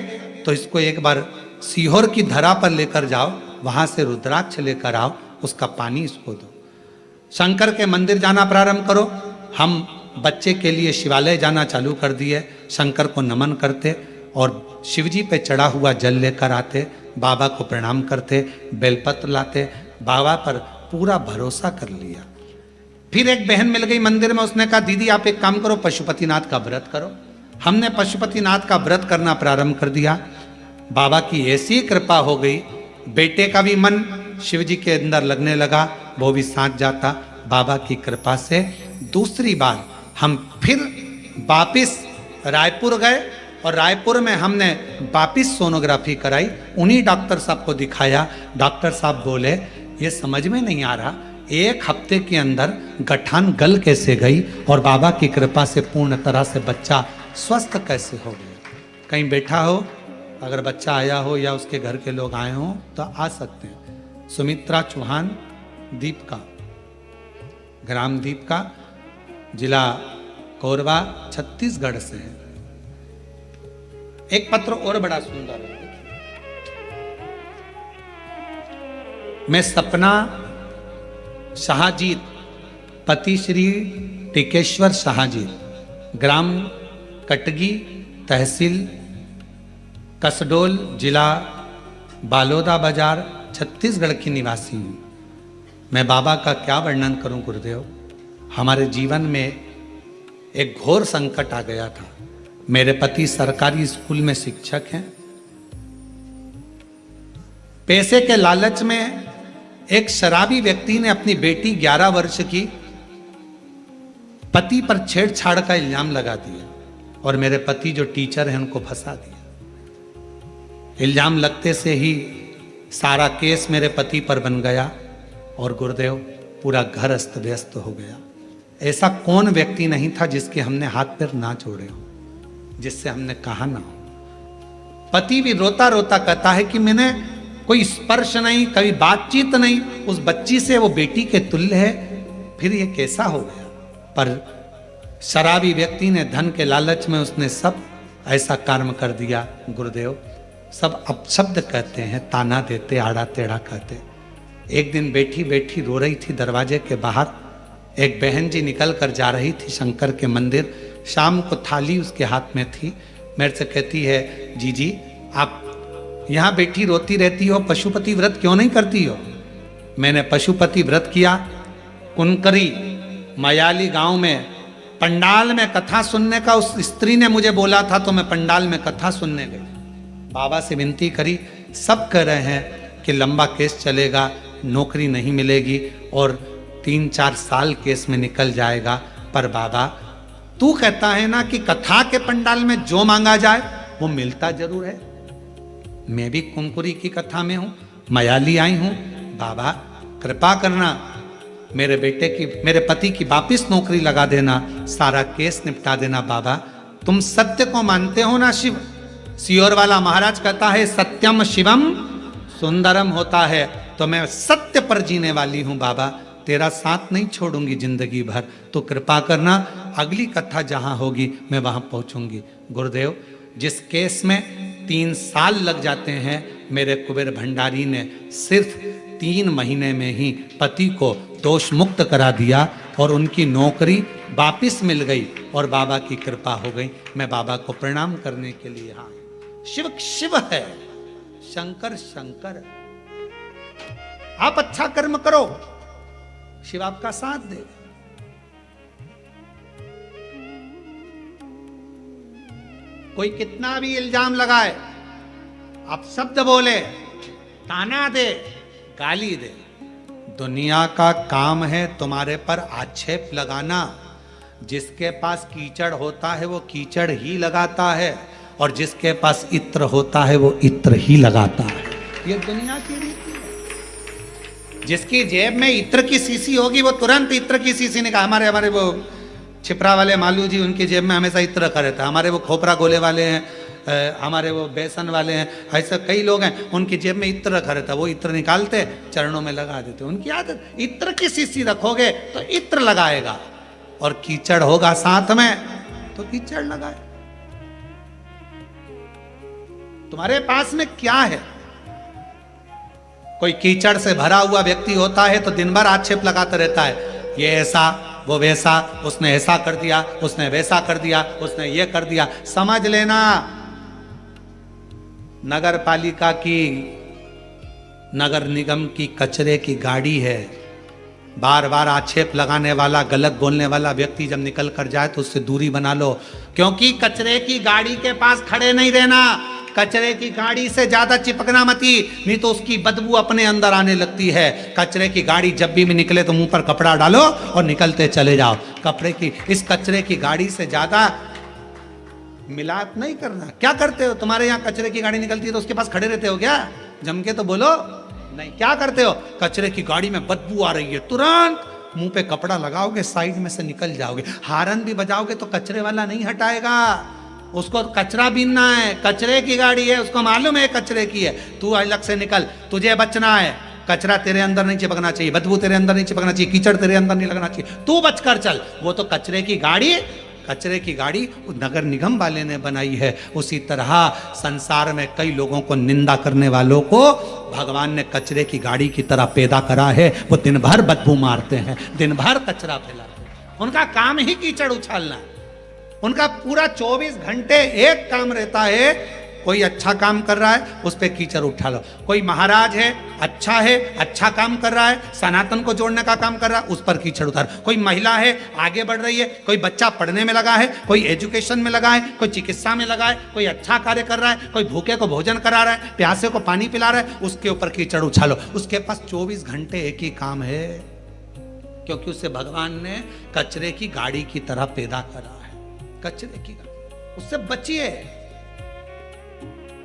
तो इसको एक बार सीहोर की धरा पर लेकर जाओ, वहां से रुद्राक्ष लेकर आओ, उसका पानी इसको दो, शंकर के मंदिर जाना प्रारंभ करो। हम बच्चे के लिए शिवालय जाना चालू कर दिए, शंकर को नमन करते और शिवजी पे चढ़ा हुआ जल लेकर आते, बाबा को प्रणाम करते, बेलपत्र लाते, बाबा पर पूरा भरोसा कर लिया। फिर एक बहन मिल गई मंदिर में, उसने कहा दीदी आप एक काम करो, पशुपतिनाथ का व्रत करो। हमने पशुपतिनाथ का व्रत करना प्रारंभ कर दिया। बाबा की ऐसी कृपा हो गई, बेटे का भी मन शिव जी के अंदर लगने लगा, वो भी साथ जाता। बाबा की कृपा से दूसरी बार हम फिर वापिस रायपुर गए और रायपुर में हमने वापिस सोनोग्राफी कराई। उन्हीं डॉक्टर साहब को दिखाया। डॉक्टर साहब बोले ये समझ में नहीं आ रहा, एक हफ्ते के अंदर गठान गल कैसे गई और बाबा की कृपा से पूर्ण तरह से बच्चा स्वस्थ कैसे हो गया। कहीं बैठा हो, अगर बच्चा आया हो या उसके घर के लोग आए हों तो आ सकते हैं। सुमित्रा चौहान, दीप का, ग्राम दीप का, जिला कोरबा, छत्तीसगढ़ से है। एक पत्र और बड़ा सुंदर है। मैं सपना शाहजीत, पति श्री टिकेश्वर शाहजीत, ग्राम कटगी, तहसील कसडोल, जिला बालोदा बाजार, छत्तीसगढ़ की निवासी हूँ। मैं बाबा का क्या वर्णन करूं गुरुदेव। हमारे जीवन में एक घोर संकट आ गया था। मेरे पति सरकारी स्कूल में शिक्षक हैं। पैसे के लालच में एक शराबी व्यक्ति ने अपनी बेटी 11 वर्ष की पति पर छेड़छाड़ का इल्जाम लगा दिया और मेरे पति जो टीचर हैं उनको फंसा दिया। इल्जाम लगते से ही सारा केस मेरे पति पर बन गया और गुरुदेव पूरा घर अस्त व्यस्त हो गया। ऐसा कौन व्यक्ति नहीं था जिसके हमने हाथ पैर ना जोड़े हो, जिससे हमने कहा ना हो। पति भी रोता रोता कहता है कि मैंने कोई स्पर्श नहीं, कभी बातचीत नहीं, उस बच्ची से वो बेटी के तुल्य है, फिर ये कैसा हो गया। पर शराबी व्यक्ति ने धन के लालच में उसने सब ऐसा कर्म कर दिया। गुरुदेव सब अपशब्द कहते हैं, ताना देते, आड़ा टेढ़ा कहते। एक दिन बैठी बैठी रो रही थी दरवाजे के बाहर। एक बहन जी निकल कर जा रही थी शंकर के मंदिर। शाम को थाली उसके हाथ में थी। मेरे से कहती है जी आप यहाँ बैठी रोती रहती हो, पशुपति व्रत क्यों नहीं करती हो। मैंने पशुपति व्रत किया। कुनकरी मयाली गांव में पंडाल में कथा सुनने का उस स्त्री ने मुझे बोला था, तो मैं पंडाल में कथा सुनने गई। बाबा से विनती करी। सब कह रहे हैं कि लंबा केस चलेगा, नौकरी नहीं मिलेगी और 3-4 साल केस में निकल जाएगा। पर बाबा तू कहता है ना कि कथा के पंडाल में जो मांगा जाए वो मिलता जरूर है। मैं भी कुंकुरी की कथा में हूं, मयाली आई हूं। बाबा कृपा करना, मेरे बेटे की, मेरे पति की वापिस नौकरी लगा देना, सारा केस निपटा देना। बाबा तुम सत्य को मानते हो ना शिव। सीहोर वाला महाराज कहता है सत्यम शिवम सुंदरम होता है, तो मैं सत्य पर जीने वाली हूं। बाबा तेरा साथ नहीं छोड़ूंगी जिंदगी भर, तो कृपा करना अगली कथा जहां होगी मैं वहां पहुंचूंगी। गुरुदेव जिस केस में 3 साल लग जाते हैं, मेरे कुबेर भंडारी ने सिर्फ 3 महीने में ही पति को दोष मुक्त करा दिया और उनकी नौकरी वापिस मिल गई और बाबा की कृपा हो गई। मैं बाबा को प्रणाम करने के लिए हाँ, शिव शिव है, शंकर शंकर। आप अच्छा कर्म करो, शिव आपका साथ दे। कोई कितना भी इल्जाम लगाए, आप शब्द बोले, ताना दे, गाली दे, दुनिया का काम है तुम्हारे पर आक्षेप लगाना। जिसके पास कीचड़ होता है वो कीचड़ ही लगाता है, और जिसके पास इत्र होता है वो इत्र ही लगाता है। ये दुनिया की रीति है। जिसकी जेब में इत्र की शीशी होगी वो तुरंत इत्र की शीशी निकाल। हमारे वो छिपरा वाले मालू जी, उनकी जेब में हमेशा इत्र रखा रहता है। हमारे वो खोपरा गोले वाले हैं, हमारे वो बेसन वाले हैं, ऐसे कई लोग हैं, उनकी जेब में इत्र रखा रहता है। वो इत्र निकालते चरणों में लगा देते। उनकी आदत, इत्र की शीशी रखोगे तो इत्र लगाएगा, और कीचड़ होगा साथ में तो कीचड़ लगाए। तुम्हारे पास में क्या है? कोई कीचड़ से भरा हुआ व्यक्ति होता है तो दिन भर आक्षेप लगाता रहता है, ये ऐसा वो वैसा, उसने ऐसा कर दिया, उसने वैसा कर दिया, उसने ये कर दिया। समझ लेना, नगर पालिका की, नगर निगम की कचरे की गाड़ी है। बार बार आक्षेप लगाने वाला, गलत बोलने वाला व्यक्ति जब निकल कर जाए तो उससे दूरी बना लो, क्योंकि कचरे की गाड़ी के पास खड़े नहीं रहना। कचरे की गाड़ी से ज्यादा चिपकना मती, नहीं तो उसकी बदबू अपने अंदर आने लगती है। कचरे की गाड़ी जब भी निकले तो मुंह पर कपड़ा डालो और निकलते चले जाओ। इस कचरे की गाड़ी से ज्यादा मिलाप नहीं करना। क्या करते हो? तुम्हारे यहाँ कचरे की गाड़ी निकलती है तो उसके पास खड़े रहते हो क्या? जम के तो बोलो। नहीं, क्या करते हो? कचरे की गाड़ी में बदबू आ रही है, तुरंत मुंह पे कपड़ा लगाओगे, साइड में से निकल जाओगे। हारन भी बजाओगे तो कचरे वाला नहीं हटाएगा, उसको कचरा बीनना है। कचरे की गाड़ी है, उसको मालूम है कचरे की है। तू अलग से निकल, तुझे बचना है। कचरा तेरे अंदर नहीं चिपकना चाहिए, बदबू तेरे अंदर नहीं चिपकना चाहिए, कीचड़ तेरे अंदर नहीं लगना चाहिए। तू बचकर चल। वो तो कचरे की गाड़ी नगर निगम वाले ने बनाई है। उसी तरह संसार में कई लोगों को निंदा करने वालों को भगवान ने कचरे की गाड़ी की तरह पैदा करा है। वो दिन भर बदबू मारते हैं, दिन भर कचरा फैलाते हैं। उनका काम ही कीचड़ उछालना। उनका पूरा 24 घंटे एक काम रहता है। कोई अच्छा काम कर रहा है, उस पर कीचड़ उठा लो। कोई महाराज है, अच्छा काम कर रहा है, सनातन को जोड़ने का काम कर रहा है, उस पर कीचड़ उतार। कोई महिला है, आगे बढ़ रही है, कोई बच्चा पढ़ने में लगा है, कोई एजुकेशन में लगा है, कोई चिकित्सा में लगा है, कोई अच्छा कार्य कर रहा है, कोई भूखे को भोजन करा रहा है, प्यासे को पानी पिला रहा है, उसके ऊपर कीचड़ उछालो। उसके पास 24 घंटे एक ही काम है, क्योंकि उसे भगवान ने कचरे की गाड़ी की तरह पैदा करा है। कचरे की गाड़ी, उससे बचिए।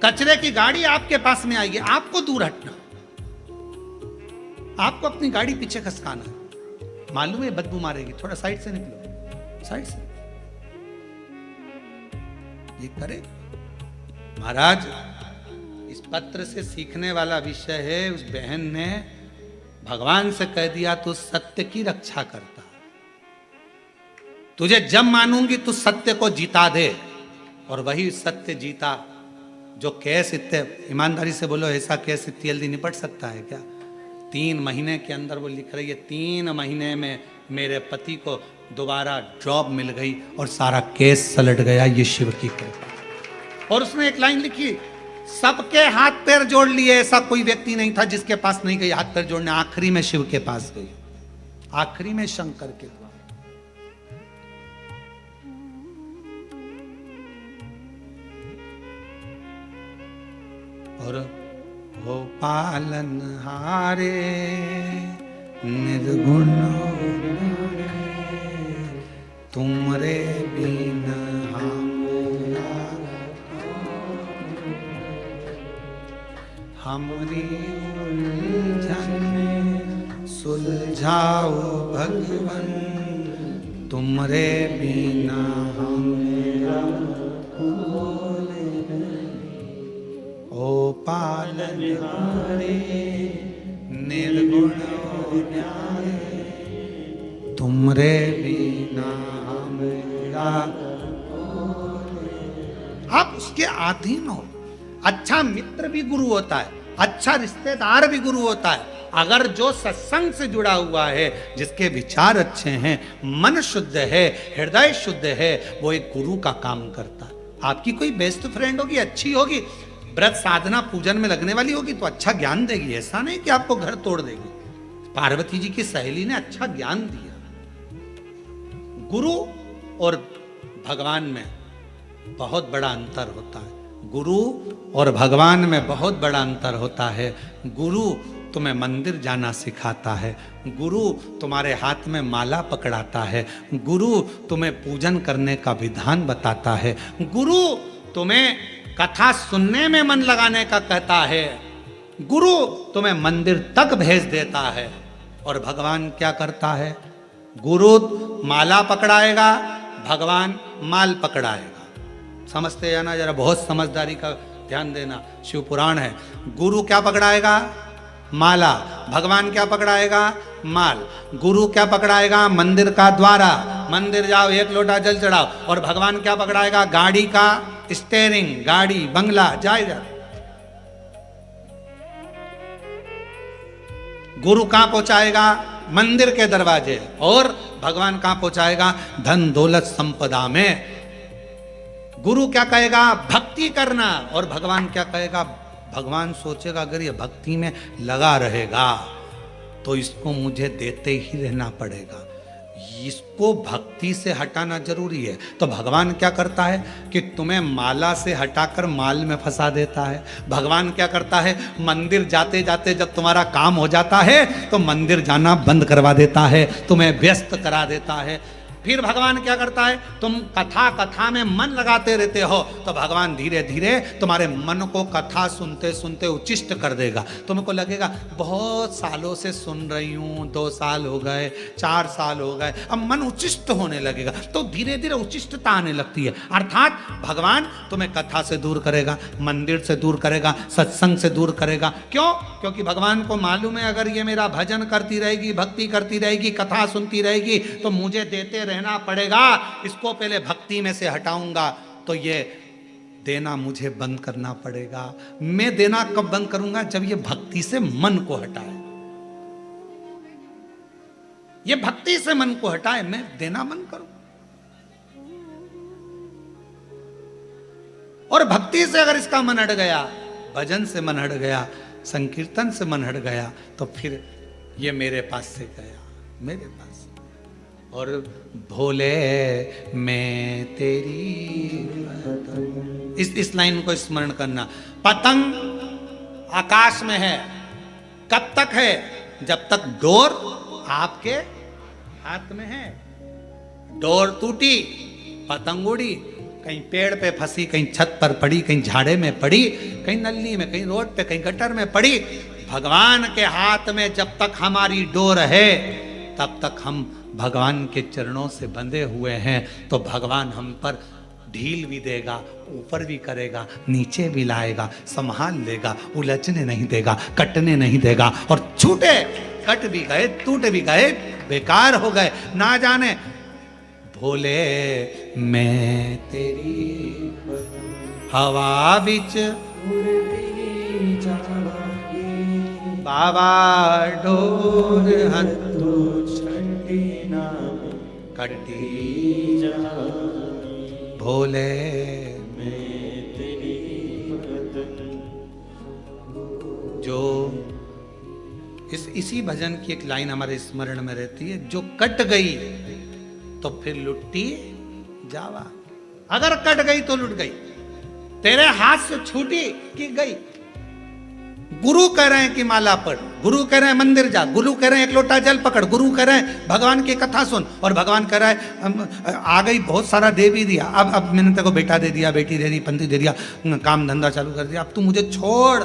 कचरे की गाड़ी आपके पास में आएगी, आपको दूर हटना, आपको अपनी गाड़ी पीछे खसकाना है। मालूम है बदबू मारेगी, थोड़ा साइड से निकलो, साइड से। ये करे महाराज। इस पत्र से सीखने वाला विषय है, उस बहन ने भगवान से कह दिया तू सत्य की रक्षा करता, तुझे जब मानूंगी तू सत्य को जीता दे। और वही सत्य जीता। जो केस इतने ईमानदारी से बोलो, ऐसा केस इतनी जल्दी निपट सकता है क्या? 3 महीने के अंदर वो लिख रही है, 3 महीने में मेरे पति को दोबारा जॉब मिल गई और सारा केस सलट गया। ये शिव की कृपा। और उसने एक लाइन लिखी, सबके हाथ पैर जोड़ लिए, ऐसा कोई व्यक्ति नहीं था जिसके पास नहीं गई हाथ पैर जोड़ने। आखिरी में शिव के पास गई, आखिरी में शंकर के पास। और हो पालनहारे निर्गुण तुमरे बिन हमरी उलझन सुलझाओ भगवन, तुमरे बिना हमरा ओ पालनहारे निर्गुण न्याय, तुमरे बिना हमरा। आप उसके अधीन हो। अच्छा मित्र भी गुरु होता है, अच्छा रिश्तेदार भी गुरु होता है। अगर जो सत्संग से जुड़ा हुआ है, जिसके विचार अच्छे हैं, मन शुद्ध है, हृदय शुद्ध है, वो एक गुरु का काम करता है। आपकी कोई बेस्ट फ्रेंड होगी, अच्छी होगी, व्रत साधना पूजन में लगने वाली होगी तो अच्छा ज्ञान देगी। ऐसा नहीं कि आपको घर तोड़ देगी। पार्वती जी की सहेली ने अच्छा ज्ञान दिया। गुरु और भगवान में बहुत बड़ा अंतर होता है। गुरु और भगवान में बहुत बड़ा अंतर होता है। गुरु तुम्हें मंदिर जाना सिखाता है, गुरु तुम्हारे हाथ में माला पकड़ाता है, गुरु तुम्हें पूजन करने का विधान बताता है, गुरु तुम्हें कथा सुनने में मन लगाने का कहता है, गुरु तुम्हें मंदिर तक भेज देता है। और भगवान क्या करता है? गुरु माला पकड़ाएगा, भगवान माल पकड़ाएगा। समझते हैं ना? जरा बहुत समझदारी का ध्यान देना। शिव पुराण है। गुरु क्या पकड़ाएगा? माला। भगवान क्या पकड़ाएगा? माल। गुरु क्या पकड़ाएगा? मंदिर का द्वारा। मंदिर जाओ, एक लोटा जल चढ़ाओ। और भगवान क्या पकड़ाएगा? गाड़ी का स्टेयरिंग, गाड़ी, बंगला, जाए। गुरु कहां पहुंचाएगा? मंदिर के दरवाजे। और भगवान कहां पहुंचाएगा? धन दौलत संपदा में। गुरु क्या कहेगा? भक्ति करना। और भगवान क्या कहेगा? भगवान सोचेगा अगर ये भक्ति में लगा रहेगा तो इसको मुझे देते ही रहना पड़ेगा, इसको भक्ति से हटाना जरूरी है। तो भगवान क्या करता है कि तुम्हें माला से हटाकर माल में फंसा देता है। भगवान क्या करता है? मंदिर जाते जाते जब तुम्हारा काम हो जाता है तो मंदिर जाना बंद करवा देता है, तुम्हें व्यस्त करा देता है। फिर भगवान क्या करता है? तुम कथा में मन लगाते रहते हो तो भगवान धीरे धीरे तुम्हारे मन को कथा सुनते सुनते उच्चिष्ट कर देगा। तुमको लगेगा बहुत सालों से सुन रही हूँ, 2 साल हो गए, 4 साल हो गए, अब मन उच्चिष्ट होने लगेगा। तो धीरे धीरे उच्चिष्टता आने लगती है। अर्थात भगवान तुम्हें कथा से दूर करेगा, मंदिर से दूर करेगा, सत्संग से दूर करेगा। क्यों? क्योंकि भगवान को मालूम है अगर ये मेरा भजन करती रहेगी, भक्ति करती रहेगी, कथा सुनती रहेगी तो मुझे देते रहना पड़ेगा। इसको पहले भक्ति में से हटाऊंगा तो ये देना मुझे बंद करना पड़ेगा। मैं देना कब बंद करूंगा? जब ये भक्ति से मन को हटाए। ये भक्ति से मन को हटाए, मैं देना बंद करूं। और भक्ति से अगर इसका मन हट गया, भजन से मन हट गया, संकीर्तन से मन हट गया तो फिर ये मेरे पास से गया, मेरे पास। और भोले मैं तेरी पतंग, इस लाइन को स्मरण करना। पतंग आकाश में है, कब तक है? जब तक डोर आपके हाथ में है। डोर टूटी, पतंग उड़ी, कहीं पेड़ पे फंसी, कहीं छत पर पड़ी, कहीं झाड़े में पड़ी, कहीं नली में, कहीं रोड पे, कहीं गटर में पड़ी। भगवान के हाथ में जब तक हमारी डोर है तब तक हम भगवान के चरणों से बंधे हुए हैं। तो भगवान हम पर ढील भी देगा, ऊपर भी करेगा, नीचे भी लाएगा, संभाल लेगा, उलझने नहीं देगा, कटने नहीं देगा। और छूटे, कट भी गए, टूट भी गए, बेकार हो गए, ना जाने। भोले मैं तेरी हवा बिच बाबा डोर हत्तू कटी भोले जो इसी भजन की एक लाइन हमारे स्मरण में रहती है, जो कट गई तो फिर लुट्टी जावा। अगर कट गई तो लुट गई, तेरे हाथ से छूटी कि गई। गुरु कह रहे हैं कि माला पढ़, गुरु कह रहे हैं मंदिर जा, गुरु कह रहे हैं एक लोटा जल पकड़, गुरु कह रहे हैं भगवान की कथा सुन, और भगवान कह रहा है आ गई बहुत सारा दे भी दिया, अब मैंने तेरे को बेटा दे दिया, बेटी दे दी, पंथी दे दिया, काम धंधा चालू कर दिया, अब तू मुझे छोड़,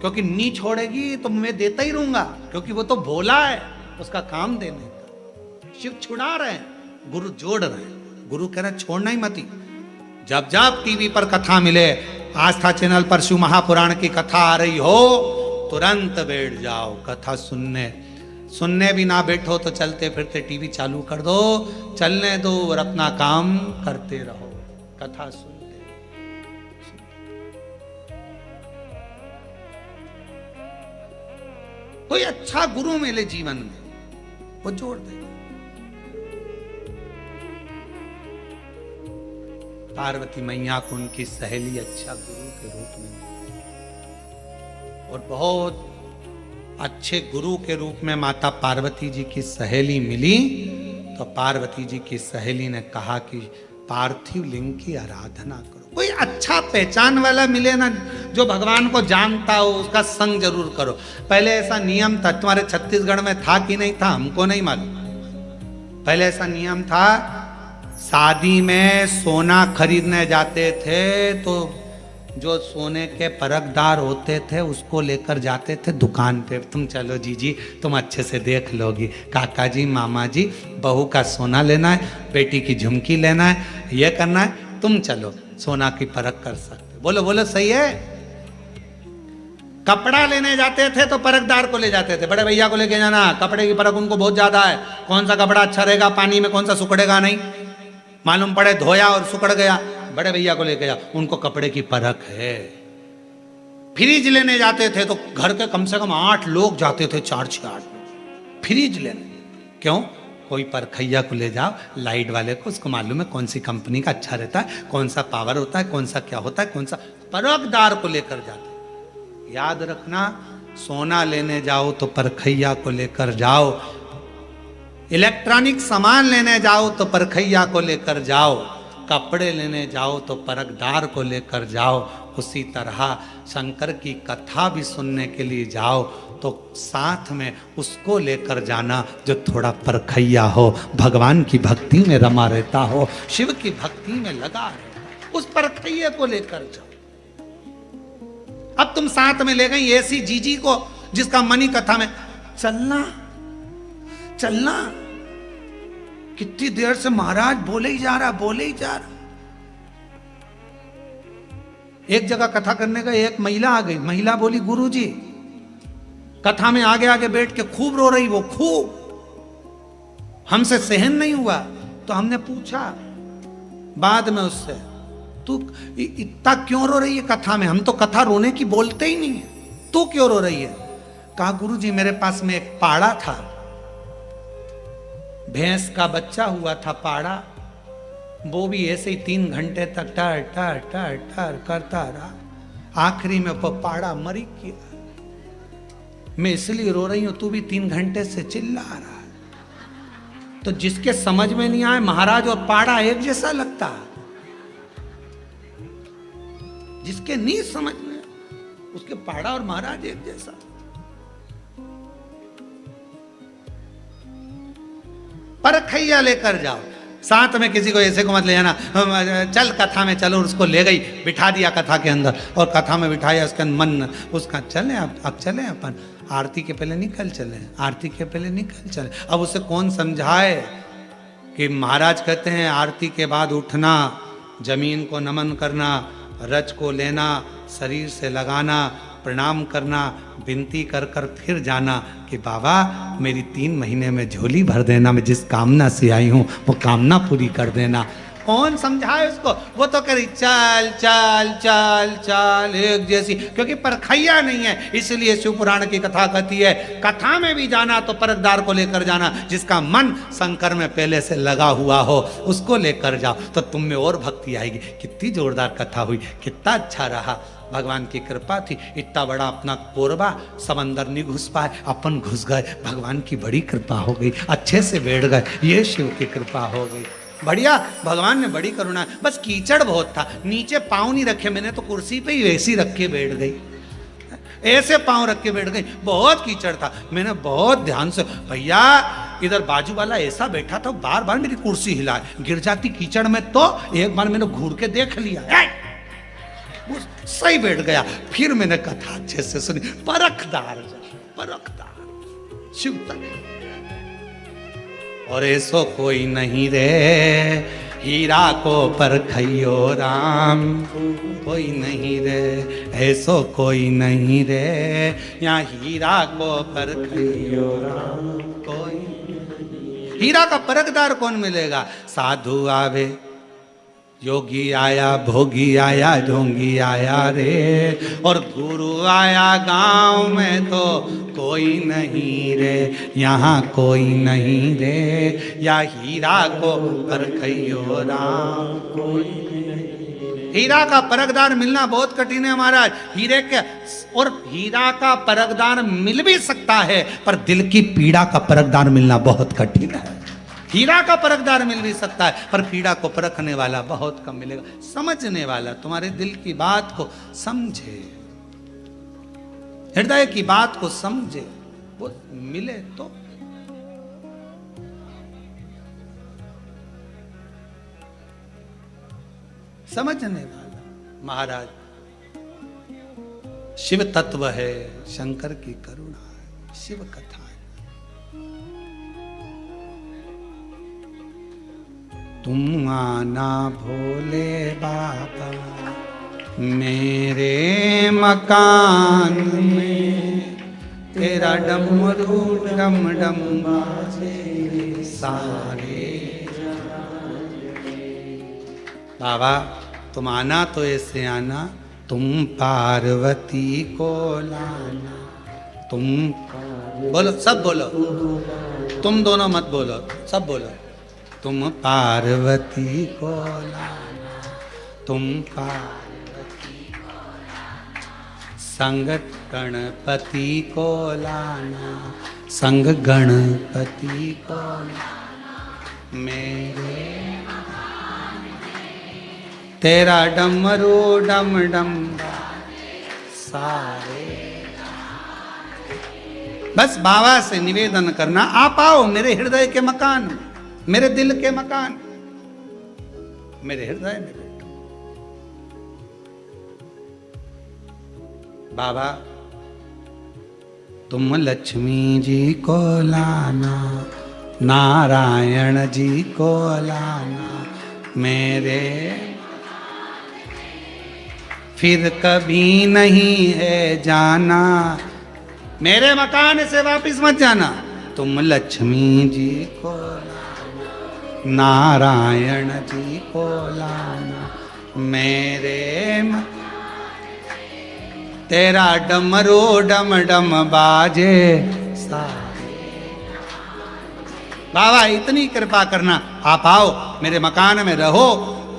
क्योंकि नहीं छोड़ेगी तो मैं देता ही रहूंगा, क्योंकि वो तो भोला है, उसका काम देने का। शिव छुड़ा रहे हैं, गुरु जोड़ रहे हैं। गुरु कह रहे हैं छोड़ना ही मत। जब जब टीवी पर कथा मिले, आस्था चैनल पर शिव महापुराण की कथा आ रही हो, तुरंत बैठ जाओ कथा सुनने। सुनने भी ना बैठो तो चलते फिरते टीवी चालू कर दो, चलने दो और अपना काम करते रहो, कथा सुनते। कोई अच्छा गुरु मिले जीवन में, वो जोड़ दे। पार्वती मैया को उनकी सहेली अच्छा गुरु के रूप में, और बहुत अच्छे गुरु के रूप में माता पार्वती जी की सहेली मिली। तो पार्वती जी की सहेली ने कहा कि पार्थिव लिंग की आराधना करो। कोई अच्छा पहचान वाला मिले ना, जो भगवान को जानता हो, उसका संग जरूर करो। पहले ऐसा नियम था, तुम्हारे छत्तीसगढ़ में था कि नहीं था हमको नहीं मालूम। पहले ऐसा नियम था, शादी में सोना खरीदने जाते थे तो जो सोने के परखदार होते थे उसको लेकर जाते थे दुकान पे। तुम चलो जीजी, तुम अच्छे से देख लोगी, काका जी मामा जी, बहू का सोना लेना है, बेटी की झुमकी लेना है, ये करना है, तुम चलो सोना की परख कर सकते। बोलो बोलो सही है। कपड़ा लेने जाते थे तो परखदार को ले जाते थे, बड़े भैया को लेके जाना, कपड़े की परख उनको बहुत ज्यादा है, कौन सा कपड़ा अच्छा रहेगा पानी में, कौन सा सुखड़ेगा नहीं, मालूम पड़े धोया और सुखड़ गया, बड़े भैया को लेके जा, उनको कपड़े की परख है। फ्रिज लेने जाते थे तो घर के कम से कम 8 लोग जाते थे, 4-6-8 फ्रिज लेने। क्यों? कोई परखैया को ले जाओ, लाइट वाले को, उसको मालूम है कौन सी कंपनी का अच्छा रहता है, कौन सा पावर होता है, कौन सा क्या होता है, कौन सा, परखदार को लेकर जाते। याद रखना, सोना लेने जाओ तो परखैया को लेकर जाओ, इलेक्ट्रॉनिक सामान लेने जाओ तो परखैया को लेकर जाओ, कपड़े लेने जाओ तो परखदार को लेकर जाओ। उसी तरह शंकर की कथा भी सुनने के लिए जाओ तो साथ में उसको लेकर जाना जो थोड़ा परखैया हो, भगवान की भक्ति में रमा रहता हो, शिव की भक्ति में लगा रहता, उस परखैये को लेकर जाओ। अब तुम साथ में ले गई ऐसी जीजी को जिसका मनी कथा में चलना चलना, कितनी देर से महाराज बोले ही जा रहा, बोले ही जा रहा। एक जगह कथा करने का एक महिला आ गई, महिला बोली गुरुजी, कथा में आगे आगे बैठ के खूब रो रही, वो खूब, हमसे सहन नहीं हुआ। तो हमने पूछा बाद में उससे, तू इतना क्यों रो रही है कथा में, हम तो कथा रोने की बोलते ही नहीं है, तू क्यों रो रही है? कहा गुरुजी मेरे पास में एक पाड़ा था, भैंस का बच्चा हुआ था पाड़ा, वो भी ऐसे ही 3 घंटे तक टर टर टर टर करता रहा, आखिरी में वो पाड़ा मरी किया, मैं इसलिए रो रही हूं, तू भी 3 घंटे से चिल्ला रहा है। तो जिसके समझ में नहीं आए, महाराज और पाड़ा एक जैसा लगता, जिसके नहीं समझ में उसके पाड़ा और महाराज एक जैसा। परखैया लेकर जाओ, साथ में किसी को ऐसे को मत ले जाना, चल कथा में चलो, उसको ले गई बिठा दिया कथा के अंदर और कथा में बिठाया, उसका मन उसका चले, अब चले अपन आरती के पहले निकल चले, आरती के पहले निकल चले। अब उसे कौन समझाए कि महाराज कहते हैं आरती के बाद उठना, जमीन को नमन करना, रज को लेना, शरीर से लगाना, प्रणाम करना, विनती कर कर फिर जाना कि बाबा मेरी 3 महीने में झोली भर देना, मैं जिस कामना से आई हूँ वो कामना पूरी कर देना। कौन समझाए उसको? वो तो करी चल चल चल चल एक जैसी, क्योंकि परखैया नहीं है, इसलिए शिव पुराण की कथा कहती है कथा में भी जाना तो परखदार को लेकर जाना, जिसका मन शंकर में पहले से लगा हुआ हो उसको लेकर जाओ, तो तुम में और भक्ति आएगी। कितनी जोरदार कथा हुई, कितना अच्छा रहा, भगवान की कृपा थी। इतना बड़ा अपना कोरबा समंदर नहीं घुस पाए, अपन घुस गए, भगवान की बड़ी कृपा हो गई, अच्छे से बैठ गए, ये शिव की कृपा हो गई। बढ़िया, भगवान ने बड़ी करुणा। बस कीचड़ बहुत था, नीचे पाँव नहीं रखे, मैंने तो कुर्सी पे ही वैसी रख के बैठ गई, ऐसे पाँव रख के बैठ गई, बहुत कीचड़ था। मैंने बहुत ध्यान से, भैया इधर बाजू वाला ऐसा बैठा था, बार बार मेरी कुर्सी हिलाए, गिर जाती कीचड़ में, तो एक बार मैंने घूर के देख लिया, वो सही बैठ गया। फिर मैंने कथा अच्छे से सुनी, परखदार परखदार शिव तक। और ऐसो कोई नहीं रे हीरा को परखैयो राम, कोई नहीं रे, ऐसो कोई नहीं रे यहाँ हीरा को परखैयो राम, कोई। हीरा का परखदार कौन मिलेगा? साधु आवे, योगी आया, भोगी आया, ढोंगी आया रे, और गुरु आया गांव में तो कोई नहीं रे, यहाँ कोई नहीं रे, या हीरा को परखैयो राम, कोई नहीं। हीरा का परखदार मिलना बहुत कठिन है महाराज। हीरे के और हीरा का परखदार मिल भी सकता है, पर दिल की पीड़ा का परखदार मिलना बहुत कठिन है। हीरा का परखदार मिल भी सकता है, पर पीड़ा को परखने वाला बहुत कम मिलेगा। समझने वाला, तुम्हारे दिल की बात को समझे, हृदय की बात को समझे, वो मिले तो। समझने वाला महाराज, शिव तत्व है, शंकर की करुणा है, शिव कथा है। तुम आना भोले बाबा मेरे मकान में, तेरा डमरू डम डम बाजे सारे। बाबा तुम आना तो ऐसे आना, तुम पार्वती को लाना। तुम बोलो, सब बोलो, तुम दोनों मत बोलो, सब बोलो। तुम पार्वती को लाना, तुम पार्वती को लाना, संग गणपति को लाना, संग गणपति को लाना मेरे। तेरा डमरू डम डम सारे। बस बाबा से निवेदन करना, आप आओ मेरे हृदय के मकान में, मेरे दिल के मकान, मेरे हृदय में बैठो। बाबा तुम लक्ष्मी जी को लाना, नारायण जी को लाना मेरे, फिर कभी नहीं है जाना, मेरे मकान से वापिस मत जाना। तुम लक्ष्मी जी को लाना, नारायण जी को लाना मेरे, तेरा डमरू डम डम बाजे सारे। बाबा इतनी कृपा करना, आप आओ मेरे मकान में रहो,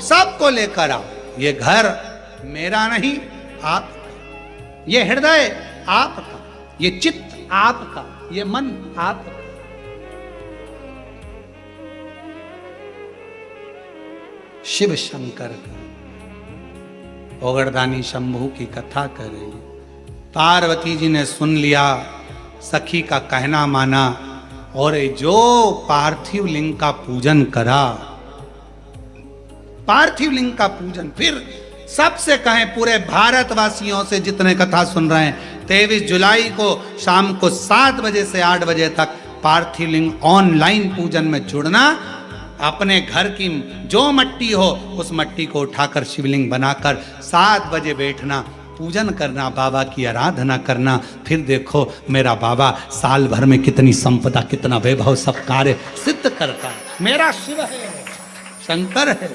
सबको लेकर आओ। ये घर मेरा नहीं आपका, ये हृदय आपका, ये चित्त आपका, ये मन आपका। शिव शंकर का ओगरदानी शंभू की कथा कर रही है। पार्वती जी ने सुन लिया, सखी का कहना माना, और जो पार्थिव लिंग का पूजन करा, पार्थिव लिंग का पूजन, फिर सबसे कहें पूरे भारतवासियों से जितने कथा सुन रहे हैं, 23 जुलाई को शाम को 7 बजे से 8 बजे तक पार्थिव लिंग ऑनलाइन पूजन में जुड़ना। अपने घर की जो मट्टी हो उस मट्टी को उठाकर शिवलिंग बनाकर 7 बजे बैठना, पूजन करना, बाबा की आराधना करना। फिर देखो मेरा बाबा साल भर में कितनी संपदा, कितना वैभव, सब कार्य सिद्ध करता है। मेरा शिव है, शंकर है,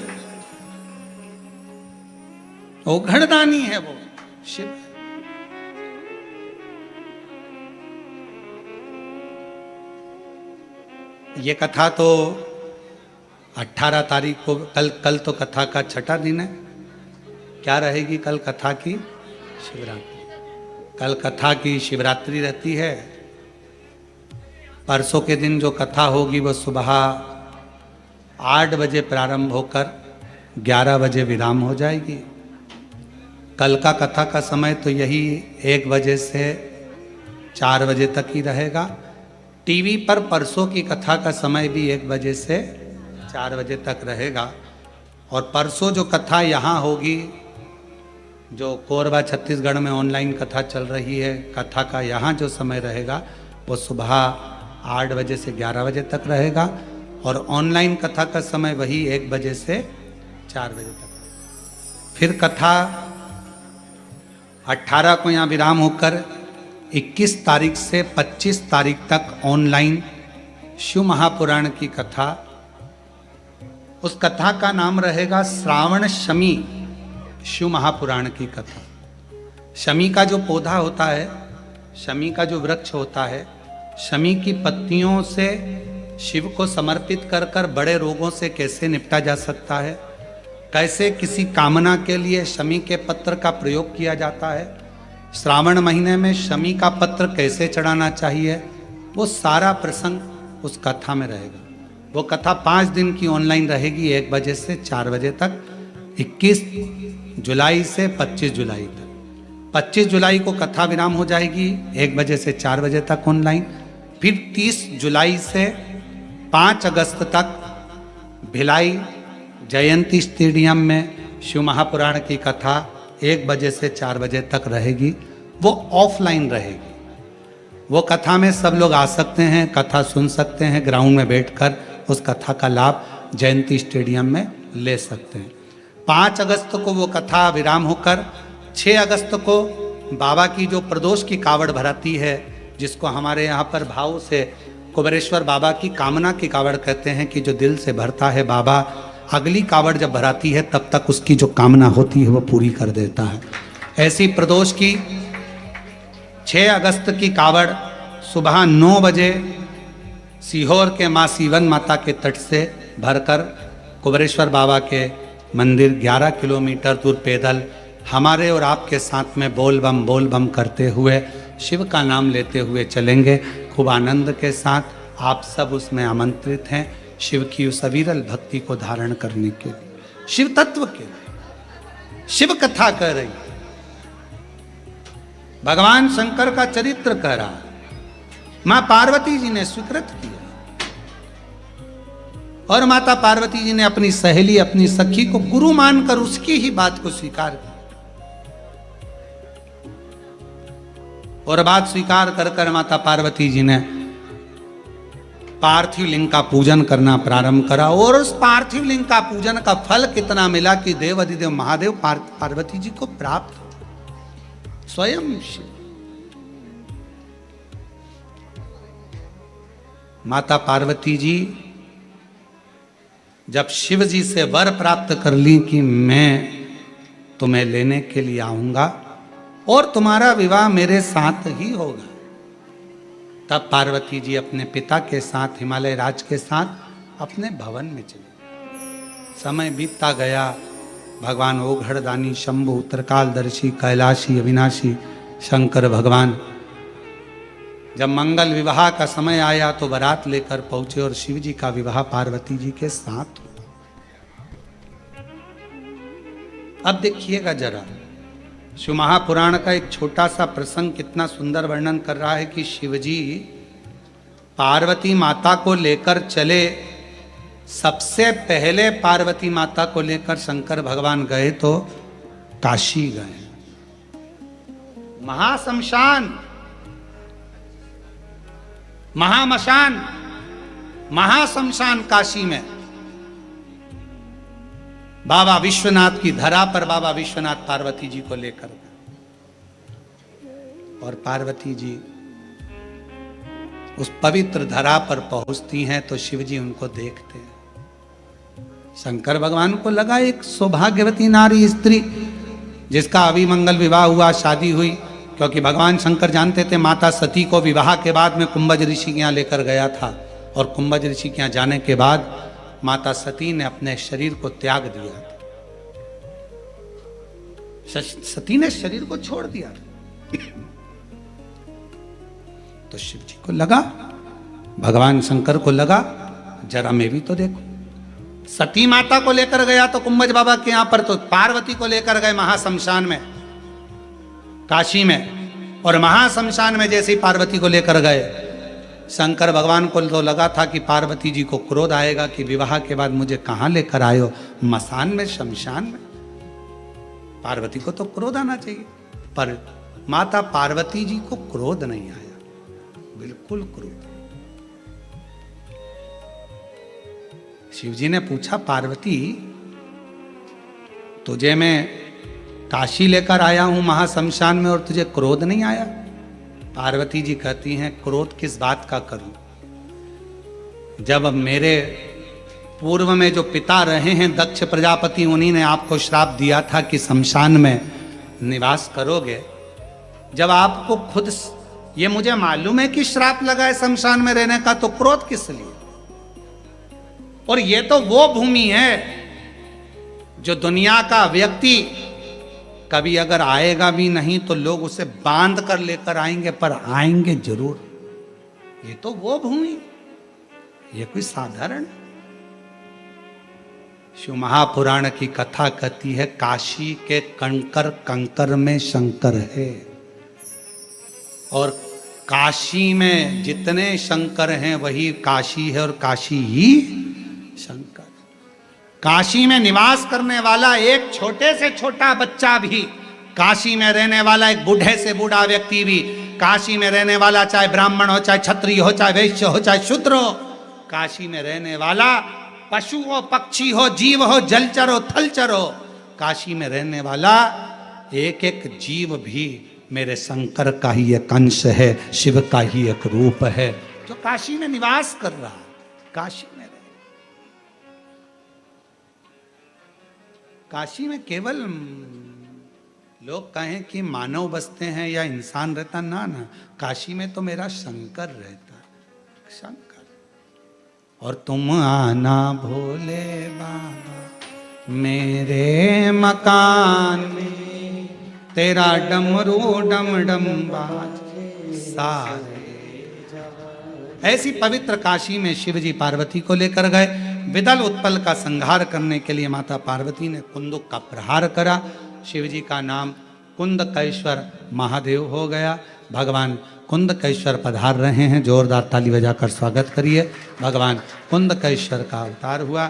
वो घड़दानी है, वो शिव। ये कथा तो 18 तारीख को, कल तो कथा का छठा दिन है। क्या रहेगी कल कथा की? शिवरात्रि। कल कथा की शिवरात्रि रहती है। परसों के दिन जो कथा होगी वो सुबह 8 बजे प्रारंभ होकर 11 बजे विराम हो जाएगी। कल का कथा का समय तो यही 1 बजे से 4 बजे तक ही रहेगा। टीवी पर परसों की कथा का समय भी 1 बजे से 4 बजे तक रहेगा। और परसों जो कथा यहाँ होगी, जो कोरबा छत्तीसगढ़ में ऑनलाइन कथा चल रही है, कथा का यहाँ जो समय रहेगा वो सुबह 8 बजे से 11 बजे तक रहेगा। और ऑनलाइन कथा का समय वही 1 बजे से 4 बजे तक। फिर कथा 18 को यहाँ विराम होकर 21 तारीख से 25 तारीख तक ऑनलाइन शिव महापुराण की कथा। उस कथा का नाम रहेगा श्रावण शमी शिव महापुराण की कथा। शमी का जो पौधा होता है, शमी का जो वृक्ष होता है, शमी की पत्तियों से शिव को समर्पित कर कर बड़े रोगों से कैसे निपटा जा सकता है, कैसे किसी कामना के लिए शमी के पत्र का प्रयोग किया जाता है, श्रावण महीने में शमी का पत्र कैसे चढ़ाना चाहिए, वो सारा प्रसंग उस कथा में रहेगा। वो कथा 5 दिन की ऑनलाइन रहेगी, 1 बजे से 4 बजे तक, 21 जुलाई से 25 जुलाई तक। 25 जुलाई को कथा विराम हो जाएगी 1 बजे से 4 बजे तक ऑनलाइन। फिर 30 जुलाई से 5 अगस्त तक भिलाई जयंती स्टेडियम में शिव महापुराण की कथा 1 बजे से 4 बजे तक रहेगी। वो ऑफलाइन रहेगी। वो कथा में सब लोग आ सकते हैं, कथा सुन सकते हैं, ग्राउंड में बैठकर उस कथा का लाभ जयंती स्टेडियम में ले सकते हैं। 5 अगस्त को वो कथा विराम होकर 6 अगस्त को बाबा की जो प्रदोष की कावड़ भराती है, जिसको हमारे यहाँ पर भाव से कुबेरेश्वर बाबा की कामना की कावड़ कहते हैं, कि जो दिल से भरता है बाबा अगली कावड़ जब भराती है तब तक उसकी जो कामना होती है वो पूरी कर देता है। ऐसी प्रदोष की 6 अगस्त की कावड़ सुबह 9 बजे सीहोर के माँ सीवन माता के तट से भरकर कुबेरेश्वर बाबा के मंदिर 11 किलोमीटर दूर पैदल हमारे और आपके साथ में बोल बम करते हुए शिव का नाम लेते हुए चलेंगे। खूब आनंद के साथ आप सब उसमें आमंत्रित हैं, शिव की उस अविरल भक्ति को धारण करने के लिए, शिव तत्व के लिए। शिव कथा कह रही, भगवान शंकर का चरित्र कह रहा, मां पार्वती जी ने स्वीकृत किया और माता पार्वती जी ने अपनी सहेली, अपनी सखी को गुरु मानकर उसकी ही बात को स्वीकार किया। और बात स्वीकार कर माता पार्वती जी ने पार्थिव लिंग का पूजन करना प्रारंभ करा। और उस पार्थिव लिंग का पूजन का फल कितना मिला कि देव अधिदेव महादेव पार्वती जी को प्राप्त हो। स्वयं शिव माता पार्वती जी जब शिव जी से वर प्राप्त कर ली कि मैं तुम्हें लेने के लिए आऊंगा और तुम्हारा विवाह मेरे साथ ही होगा, तब पार्वती जी अपने पिता के साथ, हिमालय राज के साथ अपने भवन में चली। समय बीतता गया। भगवान ओघड़दानी, शंभु, उत्तरकालदर्शी, कैलाशी, अविनाशी शंकर भगवान जब मंगल विवाह का समय आया तो बारात लेकर पहुंचे और शिव जी का विवाह पार्वती जी के साथ हुआ। अब देखिएगा जरा, शिव महापुराण का एक छोटा सा प्रसंग कितना सुंदर वर्णन कर रहा है कि शिवजी पार्वती माता को लेकर चले। सबसे पहले पार्वती माता को लेकर शंकर भगवान गए तो काशी गए, महाशमशान, महामशान, महाशमशान काशी में बाबा विश्वनाथ की धरा पर बाबा विश्वनाथ पार्वती जी को लेकर गए और पार्वती जी उस पवित्र धरा पर पहुंचती हैं तो शिव जी उनको देखते हैं। शंकर भगवान को लगा एक सौभाग्यवती नारी स्त्री जिसका अभिमंगल विवाह हुआ, शादी हुई, क्योंकि भगवान शंकर जानते थे माता सती को विवाह के बाद में कुंभज ऋषि के यहाँ लेकर गया था और कुंभज ऋषि के यहाँ जाने के बाद माता सती ने अपने शरीर को त्याग दिया, सती ने शरीर को छोड़ दिया। तो शिव जी को लगा, भगवान शंकर को लगा जरा मैं भी तो देखो। सती माता को लेकर गया तो कुंभज बाबा के यहां पर, तो पार्वती को लेकर गए महाशमशान में काशी में, और महाशमशान में जैसे ही पार्वती को लेकर गए शंकर भगवान को तो लगा था कि पार्वती जी को क्रोध आएगा कि विवाह के बाद मुझे कहां लेकर आए हो, मसान में, शमशान में। पार्वती को तो क्रोध आना चाहिए, पर माता पार्वती जी को क्रोध नहीं आया, बिल्कुल क्रोध। शिव जी ने पूछा, पार्वती तुझे मैं काशी लेकर आया हूं महाशमशान में और तुझे क्रोध नहीं आया? पार्वती जी कहती हैं, क्रोध किस बात का करूं, जब मेरे पूर्व में जो पिता रहे हैं दक्ष प्रजापति, उन्हीं ने आपको श्राप दिया था कि शमशान में निवास करोगे। जब आपको खुद ये मुझे मालूम है कि श्राप लगा है शमशान में रहने का, तो क्रोध किस लिए? और ये तो वो भूमि है जो दुनिया का व्यक्ति कभी अगर आएगा भी नहीं तो लोग उसे बांध कर लेकर आएंगे, पर आएंगे जरूर। ये तो वो भूमि, ये कोई साधारण शिव महापुराण की कथा कहती है काशी के कंकर कंकर में शंकर है, और काशी में जितने शंकर हैं वही काशी है, और काशी ही शंकर। काशी में निवास करने वाला एक छोटे से छोटा बच्चा भी, काशी में रहने वाला एक बूढ़े से बूढ़ा व्यक्ति भी, काशी में रहने वाला चाहे ब्राह्मण हो, चाहे क्षत्रिय हो, चाहे वैश्य हो, चाहे शूद्र हो, काशी में रहने वाला पशु हो, पक्षी हो, जीव हो, जलचर हो, थलचर हो, काशी में रहने वाला एक एक जीव भी मेरे शंकर का ही एक अंश है, शिव का ही एक रूप है, जो काशी में निवास कर रहा है। काशी में काशी में केवल लोग कहें कि मानव बसते हैं या इंसान रहता, ना ना, काशी में तो मेरा शंकर रहता है, शंकर। और तुम आना भोले बाबा मेरे मकान में, तेरा डमरू डम डम बाजे सारे। ऐसी पवित्र काशी में शिव जी पार्वती को लेकर गए। विदल उत्पल का संहार करने के लिए माता पार्वती ने कुंदुक का प्रहार करा। शिव जी का नाम कुंदकेश्वर महादेव हो गया। भगवान कुंदकेश्वर पधार रहे हैं, जोरदार ताली बजाकर स्वागत करिए। भगवान कुंदकेश्वर का अवतार हुआ।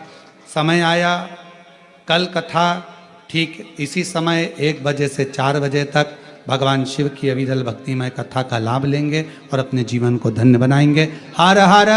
समय आया, कल कथा ठीक इसी समय 1 बजे से 4 बजे तक भगवान शिव की अविरल भक्तिमय कथा का लाभ लेंगे और अपने जीवन को धन्य बनाएंगे। हर हर